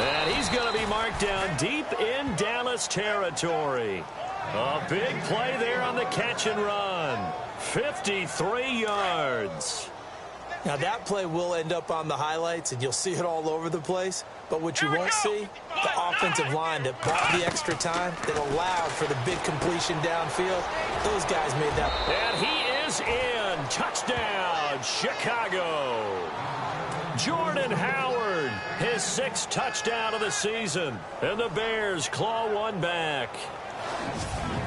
And he's going to be marked down deep in Dallas territory. A big play there on the catch and run. 53 yards. Now, that play will end up on the highlights, and you'll see it all over the place. But what you won't see, the offensive line that bought the extra time, that allowed for the big completion downfield, those guys made that. And he is in. Touchdown, Chicago. Jordan Howard, his 6th touchdown of the season. And the Bears claw one back.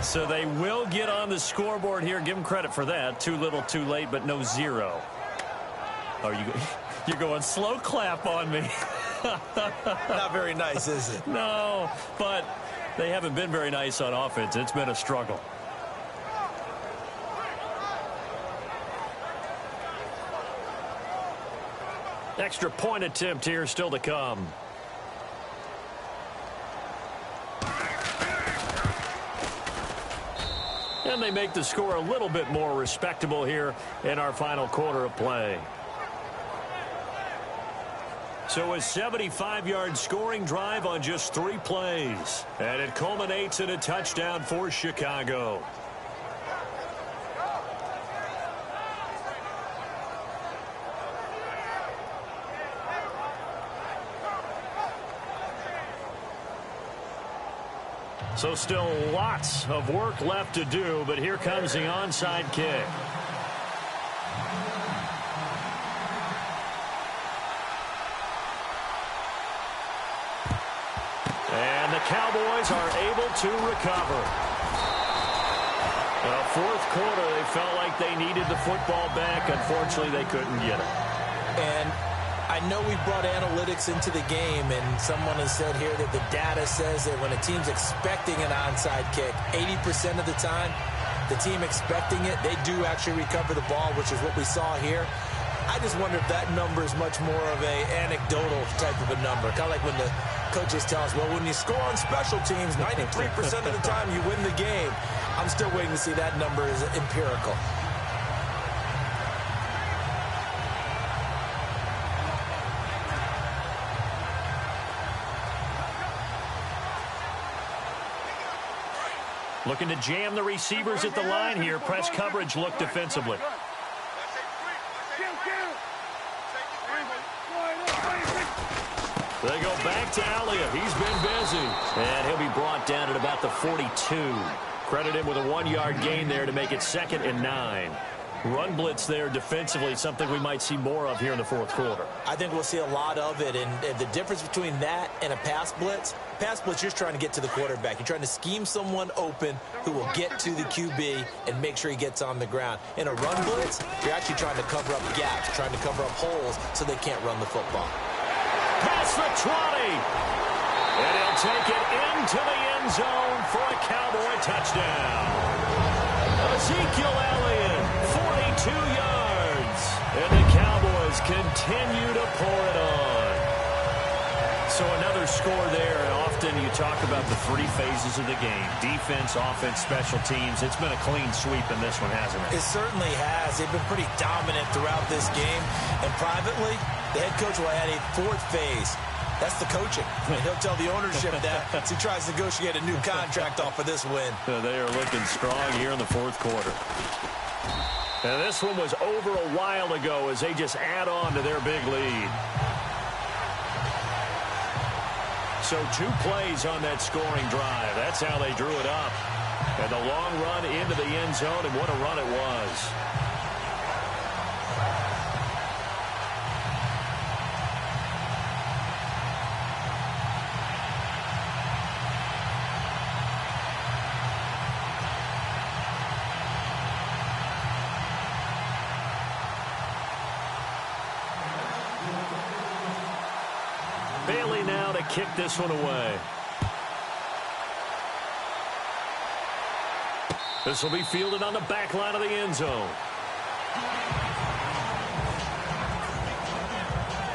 So they will get on the scoreboard here. Give them credit for that. Too little, too late, but no 0. Oh, you're going slow clap on me. Not very nice, is it? No, but they haven't been very nice on offense. It's been a struggle. Extra point attempt here still to come. And they make the score a little bit more respectable here in our final quarter of play. So a 75-yard scoring drive on just 3 plays. And it culminates in a touchdown for Chicago. So still lots of work left to do, but here comes the onside kick. And the Cowboys are able to recover. In the fourth quarter, they felt like they needed the football back. Unfortunately, they couldn't get it. And I know we brought analytics into the game, and someone has said here that the data says that when a team's expecting an onside kick, 80% of the time, the team expecting it, they do actually recover the ball, which is what we saw here. I just wonder if that number is much more of a anecdotal type of a number. Kind of like when the coaches tell us, well, when you score on special teams, 93% of the time you win the game. I'm still waiting to see that number is empirical. Looking to jam the receivers at the line here. Press coverage look defensively. They go back to Elliott. He's been busy. And he'll be brought down at about the 42. Credit him with a 1-yard gain there to make it 2nd and 9. Run blitz there defensively, something we might see more of here in the fourth quarter. I think we'll see a lot of it, and the difference between that and a pass blitz, you're just trying to get to the quarterback. You're trying to scheme someone open who will get to the QB and make sure he gets on the ground. In a run blitz, you're actually trying to cover up gaps, trying to cover up holes so they can't run the football. Pass for 20. And he'll take it into the end zone for a Cowboy touchdown. Ezekiel Elliott, 42 yards. And the Cowboys continue to pour it on. So another score there. And often you talk about the 3 phases of the game. Defense, offense, special teams. It's been a clean sweep in this one, hasn't it? It certainly has. They've been pretty dominant throughout this game. And privately, the head coach will add a 4th phase. That's the coaching. And he'll tell the ownership that as he tries to negotiate a new contract off of this win. They are looking strong here in the fourth quarter. And this one was over a while ago as they just add on to their big lead. So 2 plays on that scoring drive. That's how they drew it up. And the long run into the end zone, and what a run it was. Bailey now to kick this one away. This will be fielded on the back line of the end zone.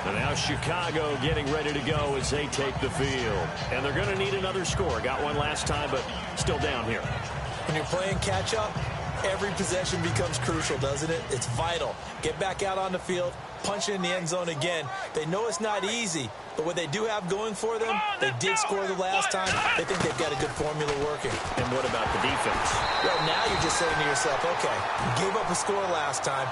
And now Chicago getting ready to go as they take the field. And they're going to need another score. Got one last time, but still down here. When you're playing catch-up, every possession becomes crucial, doesn't it? It's vital. Get back out on the field, punch it in the end zone again. They know it's not easy, but what they do have going for them, they did score the last time. They think they've got a good formula working. And what about the defense? Well, now you're just saying to yourself, okay, we gave up a score last time.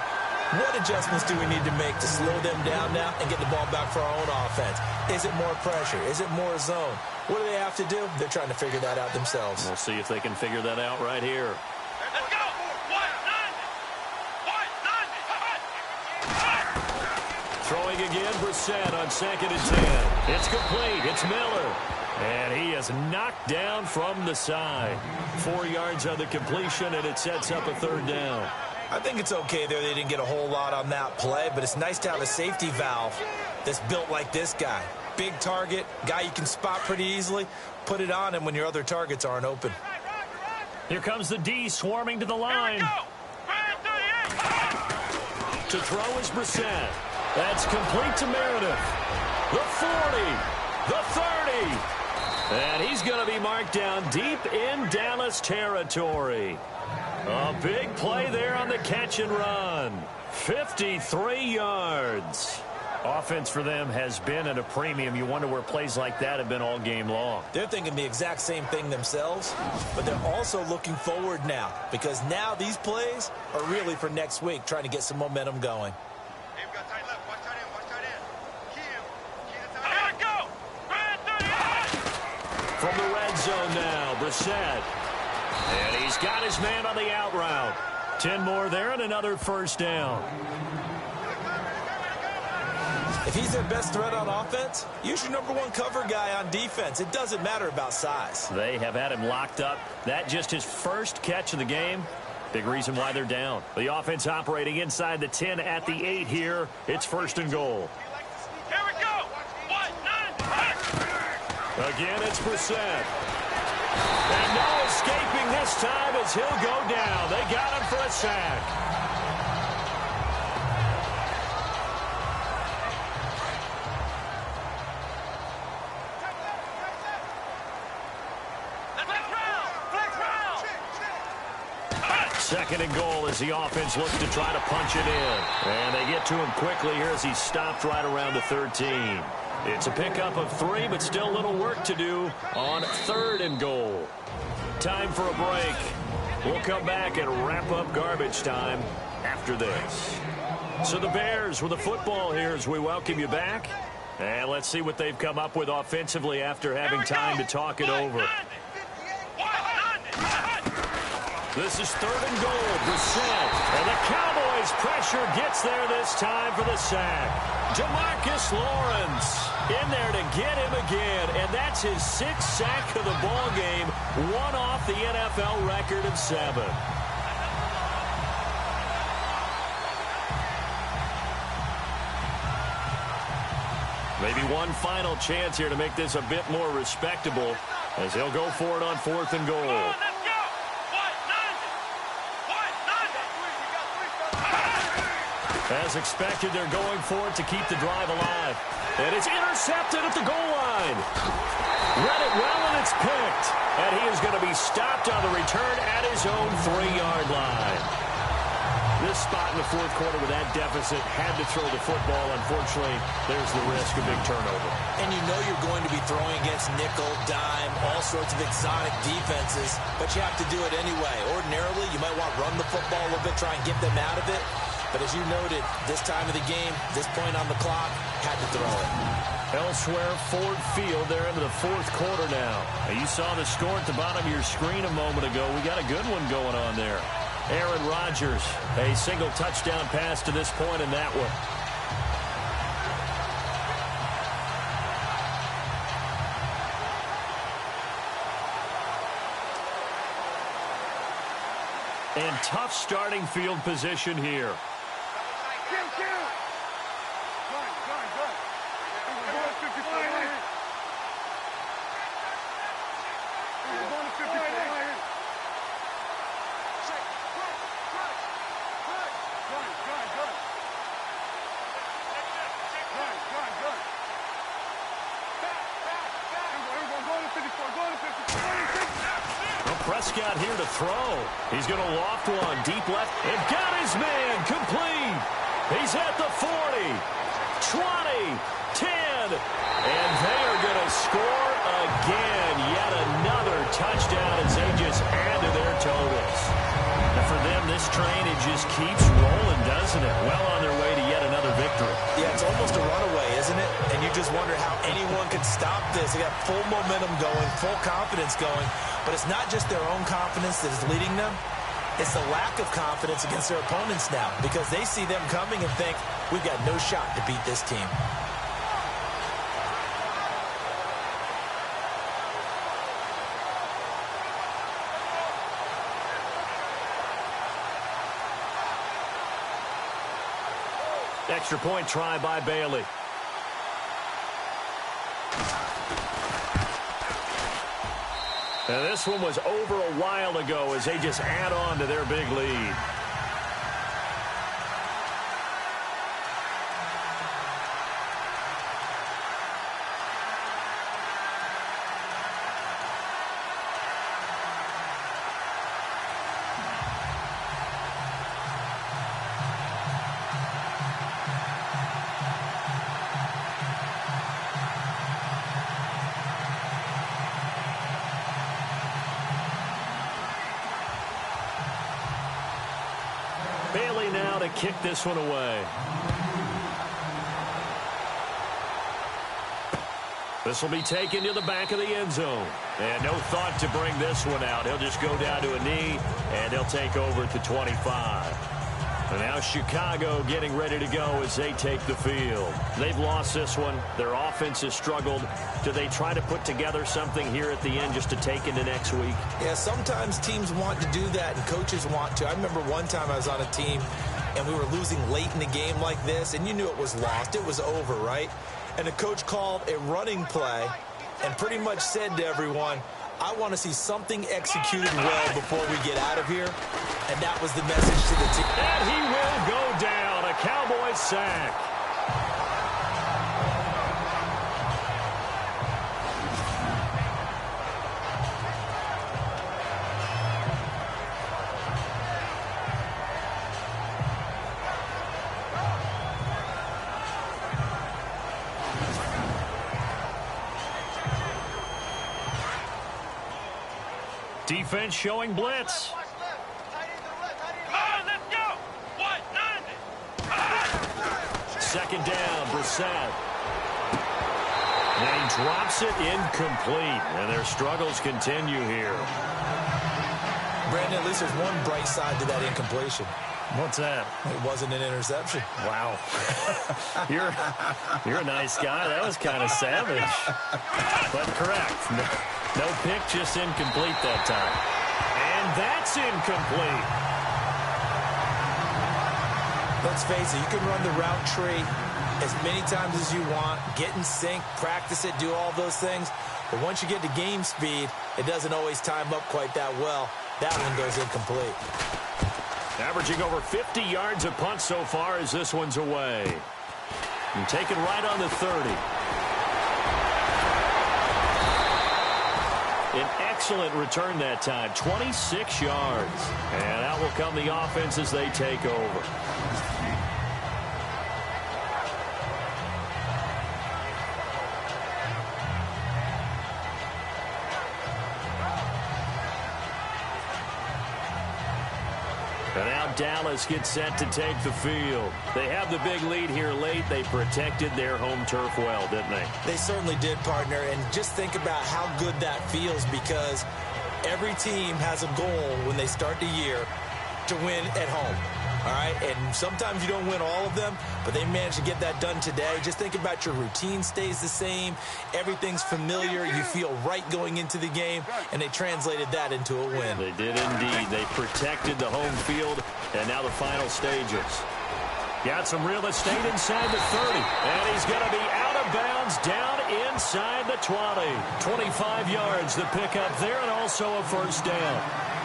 What adjustments do we need to make to slow them down now and get the ball back for our own offense? Is it more pressure? Is it more zone? What do they have to do? They're trying to figure that out themselves. We'll see if they can figure that out right here. Let's go! Throwing again, Brissett on 2nd and 10. It's complete. It's Miller. And he is knocked down from the side. 4 yards on the completion, and it sets up a 3rd down. I think it's okay there. They didn't get a whole lot on that play, but it's nice to have a safety valve that's built like this guy. Big target, guy you can spot pretty easily. Put it on him when your other targets aren't open. Here comes the D swarming to the line. To throw is Brissett. That's complete to Meredith. The 40, the 30. And he's going to be marked down deep in Dallas territory. A big play there on the catch and run. 53 yards. Offense for them has been at a premium. You wonder where plays like that have been all game long. They're thinking the exact same thing themselves, but they're also looking forward now because now these plays are really for next week, trying to get some momentum going. Hey, we got tight left. Watch tight end. Watch tight end. Key him. Key the tight end. Here we go. Red 38. From the red zone now, Brissett. And he's got his man on the out route. 10 more there and another first down. If he's their best threat on offense, use your #1 cover guy on defense. It doesn't matter about size. They have had him locked up. That just his first catch of the game. Big reason why they're down. The offense operating inside the 10 at the 8 here. It's first and goal. Here we go. 1-9. Again, it's Brissett. And no escaping this time as he'll go down. They got him for a sack. Second and goal as the offense looks to try to punch it in. And they get to him quickly here as he stopped right around the 13. It's a pickup of 3, but still a little work to do on third and goal. Time for a break. We'll come back and wrap up garbage time after this. So the Bears with the football here as we welcome you back. And let's see what they've come up with offensively after having time to talk it over. This is third and goal. Brissett. And the Cowboys' pressure gets there this time for the sack. Jamarcus Lawrence in there to get him again. And that's his 6th sack of the ball game. One off the NFL record of 7. Maybe one final chance here to make this a bit more respectable as they'll go for it on 4th and goal. As expected, they're going for it to keep the drive alive. And it's intercepted at the goal line. Read it well, and it's picked. And he is going to be stopped on the return at his own 3-yard line. This spot in the 4th quarter with that deficit had to throw the football. Unfortunately, there's the risk of big turnover. And you know you're going to be throwing against nickel, dime, all sorts of exotic defenses, but you have to do it anyway. Ordinarily, you might want to run the football a little bit, try and get them out of it. But as you noted, this time of the game, this point on the clock, had to throw it. Elsewhere, Ford Field, they're into the 4th quarter now. And you saw the score at the bottom of your screen a moment ago. We got a good one going on there. Aaron Rodgers, a single touchdown pass to this point in that one. And tough starting field position here. Prescott here to throw. He's going to loft one deep left and got his man complete. He's at the 40, 20, 10, and they are going to score again. Yet another touchdown as they just add to their totals. And for them, this train, it just keeps rolling, doesn't it? Well on their way to yet another victory. Yeah, it's almost a runaway, isn't it? And you just wonder how anyone could stop this. They got full momentum going, full confidence going. But it's not just their own confidence that is leading them. It's the lack of confidence against their opponents now because they see them coming and think, we've got no shot to beat this team. Extra point try by Bailey. And this one was over a while ago as they just add on to their big lead. Bailey now to kick this one away. This will be taken to the back of the end zone. And no thought to bring this one out. He'll just go down to a knee, and they'll take over to 25. And now Chicago getting ready to go as they take the field. They've lost this one. Their offense has struggled. Do they try to put together something here at the end just to take into next week? Yeah, sometimes teams want to do that, and coaches want to. I remember one time I was on a team, and we were losing late in the game like this, and you knew it was lost. It was over, right? And the coach called a running play and pretty much said to everyone, I want to see something executed well before we get out of here. And that was the message to the team. And he will go down. A Cowboys sack. Defense showing blitz. Second down, Brissett. And he drops it incomplete. And their struggles continue here. Brandon, at least there's one bright side to that incompletion. What's that? It wasn't an interception. Wow. You're a nice guy. That was kind of savage. But correct. No pick, just incomplete that time. And that's incomplete. Let's face it, you can run the route tree as many times as you want, get in sync, practice it, do all those things. But once you get to game speed, it doesn't always time up quite that well. That one goes incomplete. Averaging over 50 yards a punt so far as this one's away. And taken right on the 30. An excellent return that time, 26 yards. And out will come the offense as they take over. And now Dallas gets set to take the field. They have the big lead here late. They protected their home turf well, didn't they? They certainly did, partner. And just think about how good that feels, because every team has a goal when they start the year to win at home. All right, and sometimes you don't win all of them, but they managed to get that done today. Just think about your routine stays the same. Everything's familiar. You feel right going into the game, and they translated that into a win. They did indeed. They protected the home field, and now the final stages. Got some real estate inside the 30, and he's going to be out of bounds down inside the 20. 25 yards the pickup there, and also a first down.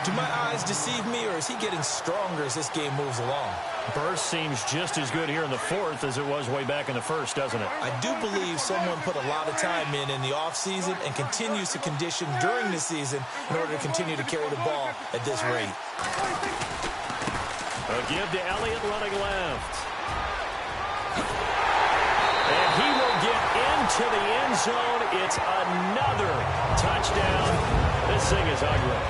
Do my eyes deceive me, or is he getting stronger as this game moves along? Burst seems just as good here in the fourth as it was way back in the first, doesn't it? I do believe someone put a lot of time in the offseason and continues to condition during the season in order to continue to carry the ball at this rate. A give to Elliott running left. And he will get into the end zone. It's another touchdown. This thing is ugly.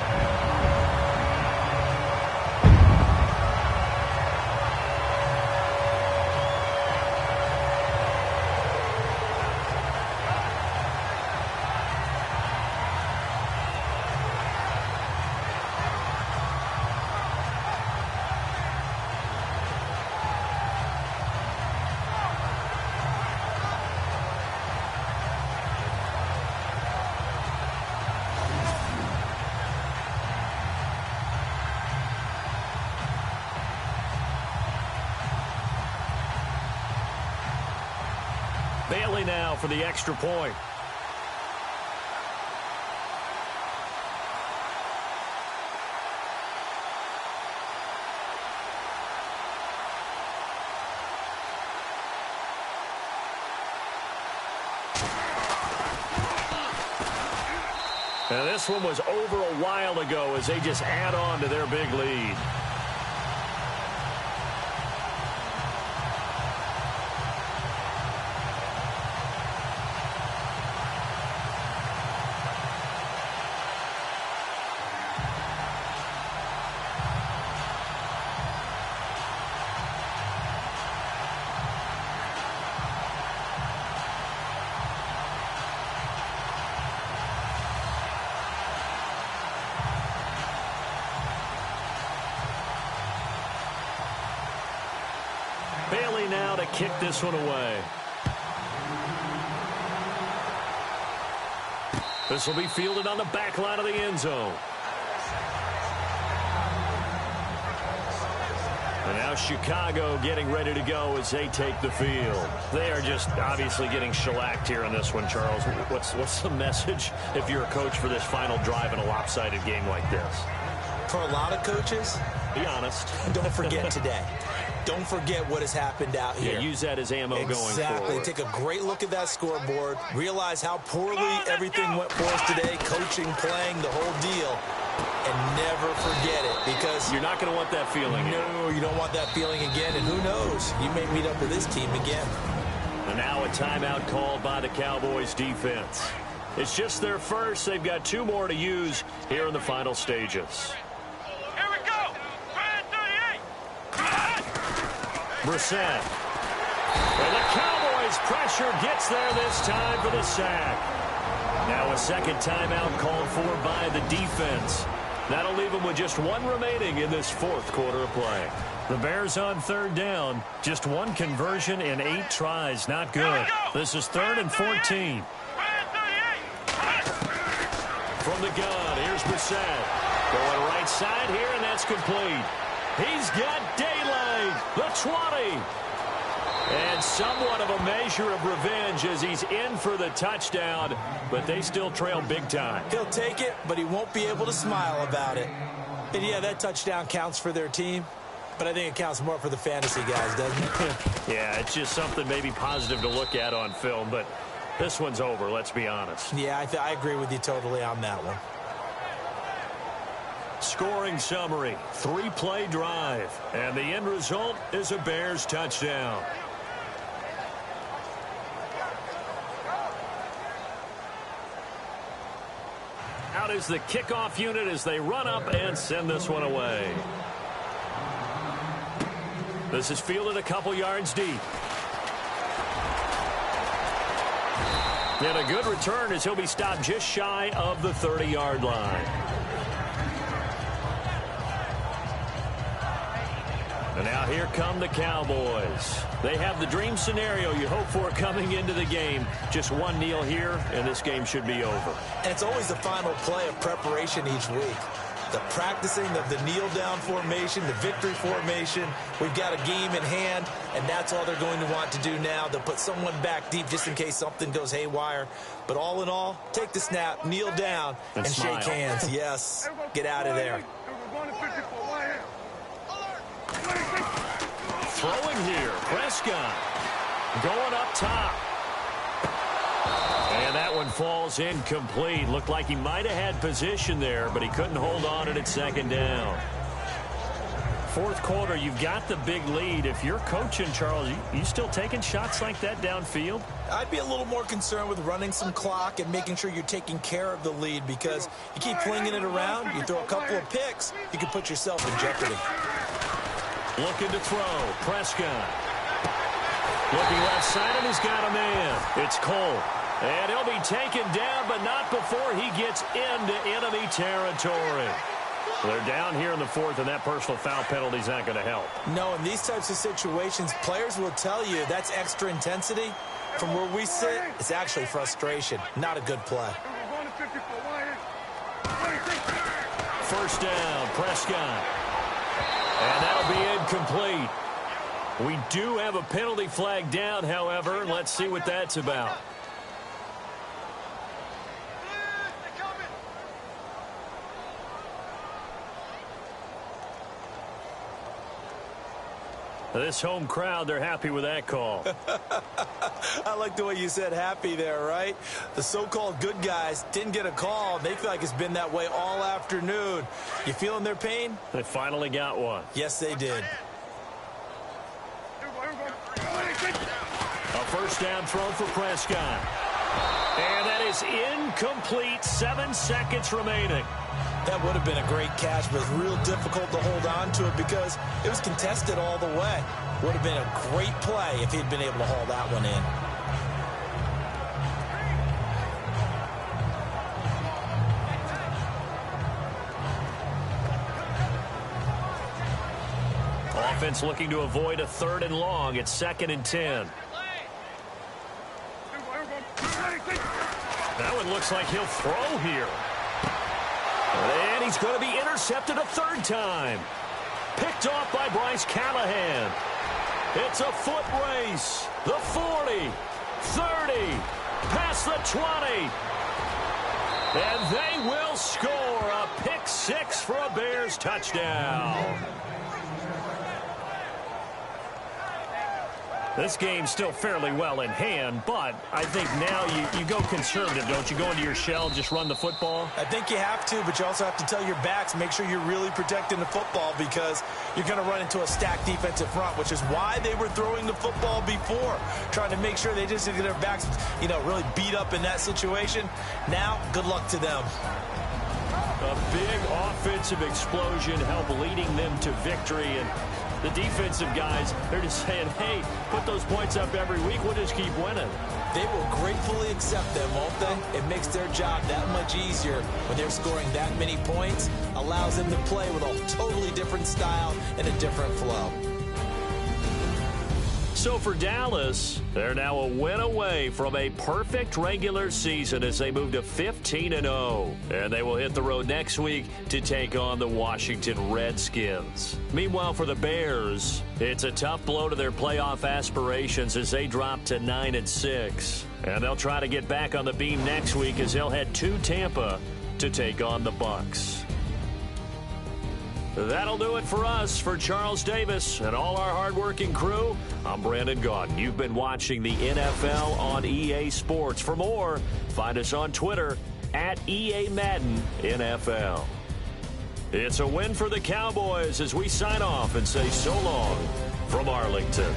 Bailey now for the extra point. And this one was over a while ago as they just add on to their big lead. kick this one away. This will be fielded on the back line of the end zone. And now Chicago getting ready to go as they take the field. They are just obviously getting shellacked here in this one, Charles. What's the message if you're a coach for this final drive in a lopsided game like this? For a lot of coaches, be honest. Don't forget today. Don't forget what has happened out here. Yeah, use that as ammo going forward. Exactly. Take a great look at that scoreboard. Realize how poorly everything went for us today. Coaching, playing, the whole deal. And never forget it, because you're not going to want that feeling. No, you don't want that feeling again. And who knows? You may meet up with this team again. And now a timeout called by the Cowboys defense. It's just their first. They've got 2 more to use here in the final stages. Here we go. 38. Brissett. And the Cowboys pressure gets there this time for the sack. Now a second timeout called for by the defense. That'll leave them with just 1 remaining in this 4th quarter of play. The Bears on 3rd down. Just 1 conversion in 8 tries. Not good. This is 3rd and 14. From the gun, here's Brissett. Going right side here, and that's complete. He's got daylight. The 20. And somewhat of a measure of revenge as he's in for the touchdown, but they still trail big time. He'll take it, but he won't be able to smile about it. And yeah, that touchdown counts for their team, but I think it counts more for the fantasy guys, doesn't it? Yeah, it's just something maybe positive to look at on film, but this one's over, let's be honest. Yeah, I agree with you totally on that one. Scoring summary, 3-play drive, and the end result is a Bears touchdown. Out is the kickoff unit as they run up and send this one away. This is fielded a couple yards deep. And a good return as he'll be stopped just shy of the 30-yard line. And now here come the Cowboys. They have the dream scenario you hope for coming into the game. Just 1 kneel here, and this game should be over. And it's always the final play of preparation each week. The practicing of the kneel-down formation, the victory formation. We've got a game in hand, and that's all they're going to want to do now. They'll put someone back deep just in case something goes haywire. But all in all, take the snap, kneel down, and shake hands. Yes, get out of there. Throwing here, Prescott going up top. And that one falls incomplete. Looked like he might have had position there, but he couldn't hold on at 2nd down. 4th quarter, you've got the big lead. If you're coaching, Charles, you still taking shots like that downfield? I'd be a little more concerned with running some clock and making sure you're taking care of the lead, because you keep flinging it around, you throw a couple of picks, you can put yourself in jeopardy. Looking to throw, Prescott. Looking left side, and he's got a man. It's Cole. And he'll be taken down, but not before he gets into enemy territory. They're down here in the 4th, and that personal foul penalty is not going to help. No, in these types of situations, players will tell you that's extra intensity. From where we sit, it's actually frustration. Not a good play. 1st down, Prescott. And that'll be incomplete. We do have a penalty flag down, however. Let's see what that's about. This home crowd, they're happy with that call. I like the way you said happy there, right? The so-called good guys didn't get a call. They feel like it's been that way all afternoon. You feeling their pain? They finally got one. Yes, they did. A 1st down throw for Prescott. And that is incomplete. 7 seconds remaining. That would have been a great catch, but it's real difficult to hold on to it because it was contested all the way. Would have been a great play if he'd been able to haul that one in. Offense looking to avoid a 3rd and long. It's 2nd and 10. That one looks like he'll throw here. And he's going to be intercepted a 3rd time. Picked off by Bryce Callahan. It's a foot race. The 40, 30, past the 20. And they will score a pick 6 for a Bears touchdown. This game's still fairly well in hand, but I think now you go conservative, don't you? Go into your shell, just run the football? I think you have to, but you also have to tell your backs, make sure you're really protecting the football because you're going to run into a stacked defensive front, which is why they were throwing the football before, trying to make sure they just get their backs, really beat up in that situation. Now, good luck to them. A big offensive explosion helped leading them to victory, and the defensive guys, they're just saying, hey, put those points up every week. We'll just keep winning. They will gratefully accept them, won't they? It makes their job that much easier when they're scoring that many points. Allows them to play with a totally different style and a different flow. So for Dallas, they're now a win away from a perfect regular season as they move to 15-0. And they will hit the road next week to take on the Washington Redskins. Meanwhile, for the Bears, it's a tough blow to their playoff aspirations as they drop to 9-6. And they'll try to get back on the beam next week as they'll head to Tampa to take on the Bucs. That'll do it for us. For Charles Davis and all our hardworking crew, I'm Brandon Gaudin. You've been watching the NFL on EA Sports. For more, find us on Twitter at EA Madden NFL. It's a win for the Cowboys as we sign off and say so long from Arlington.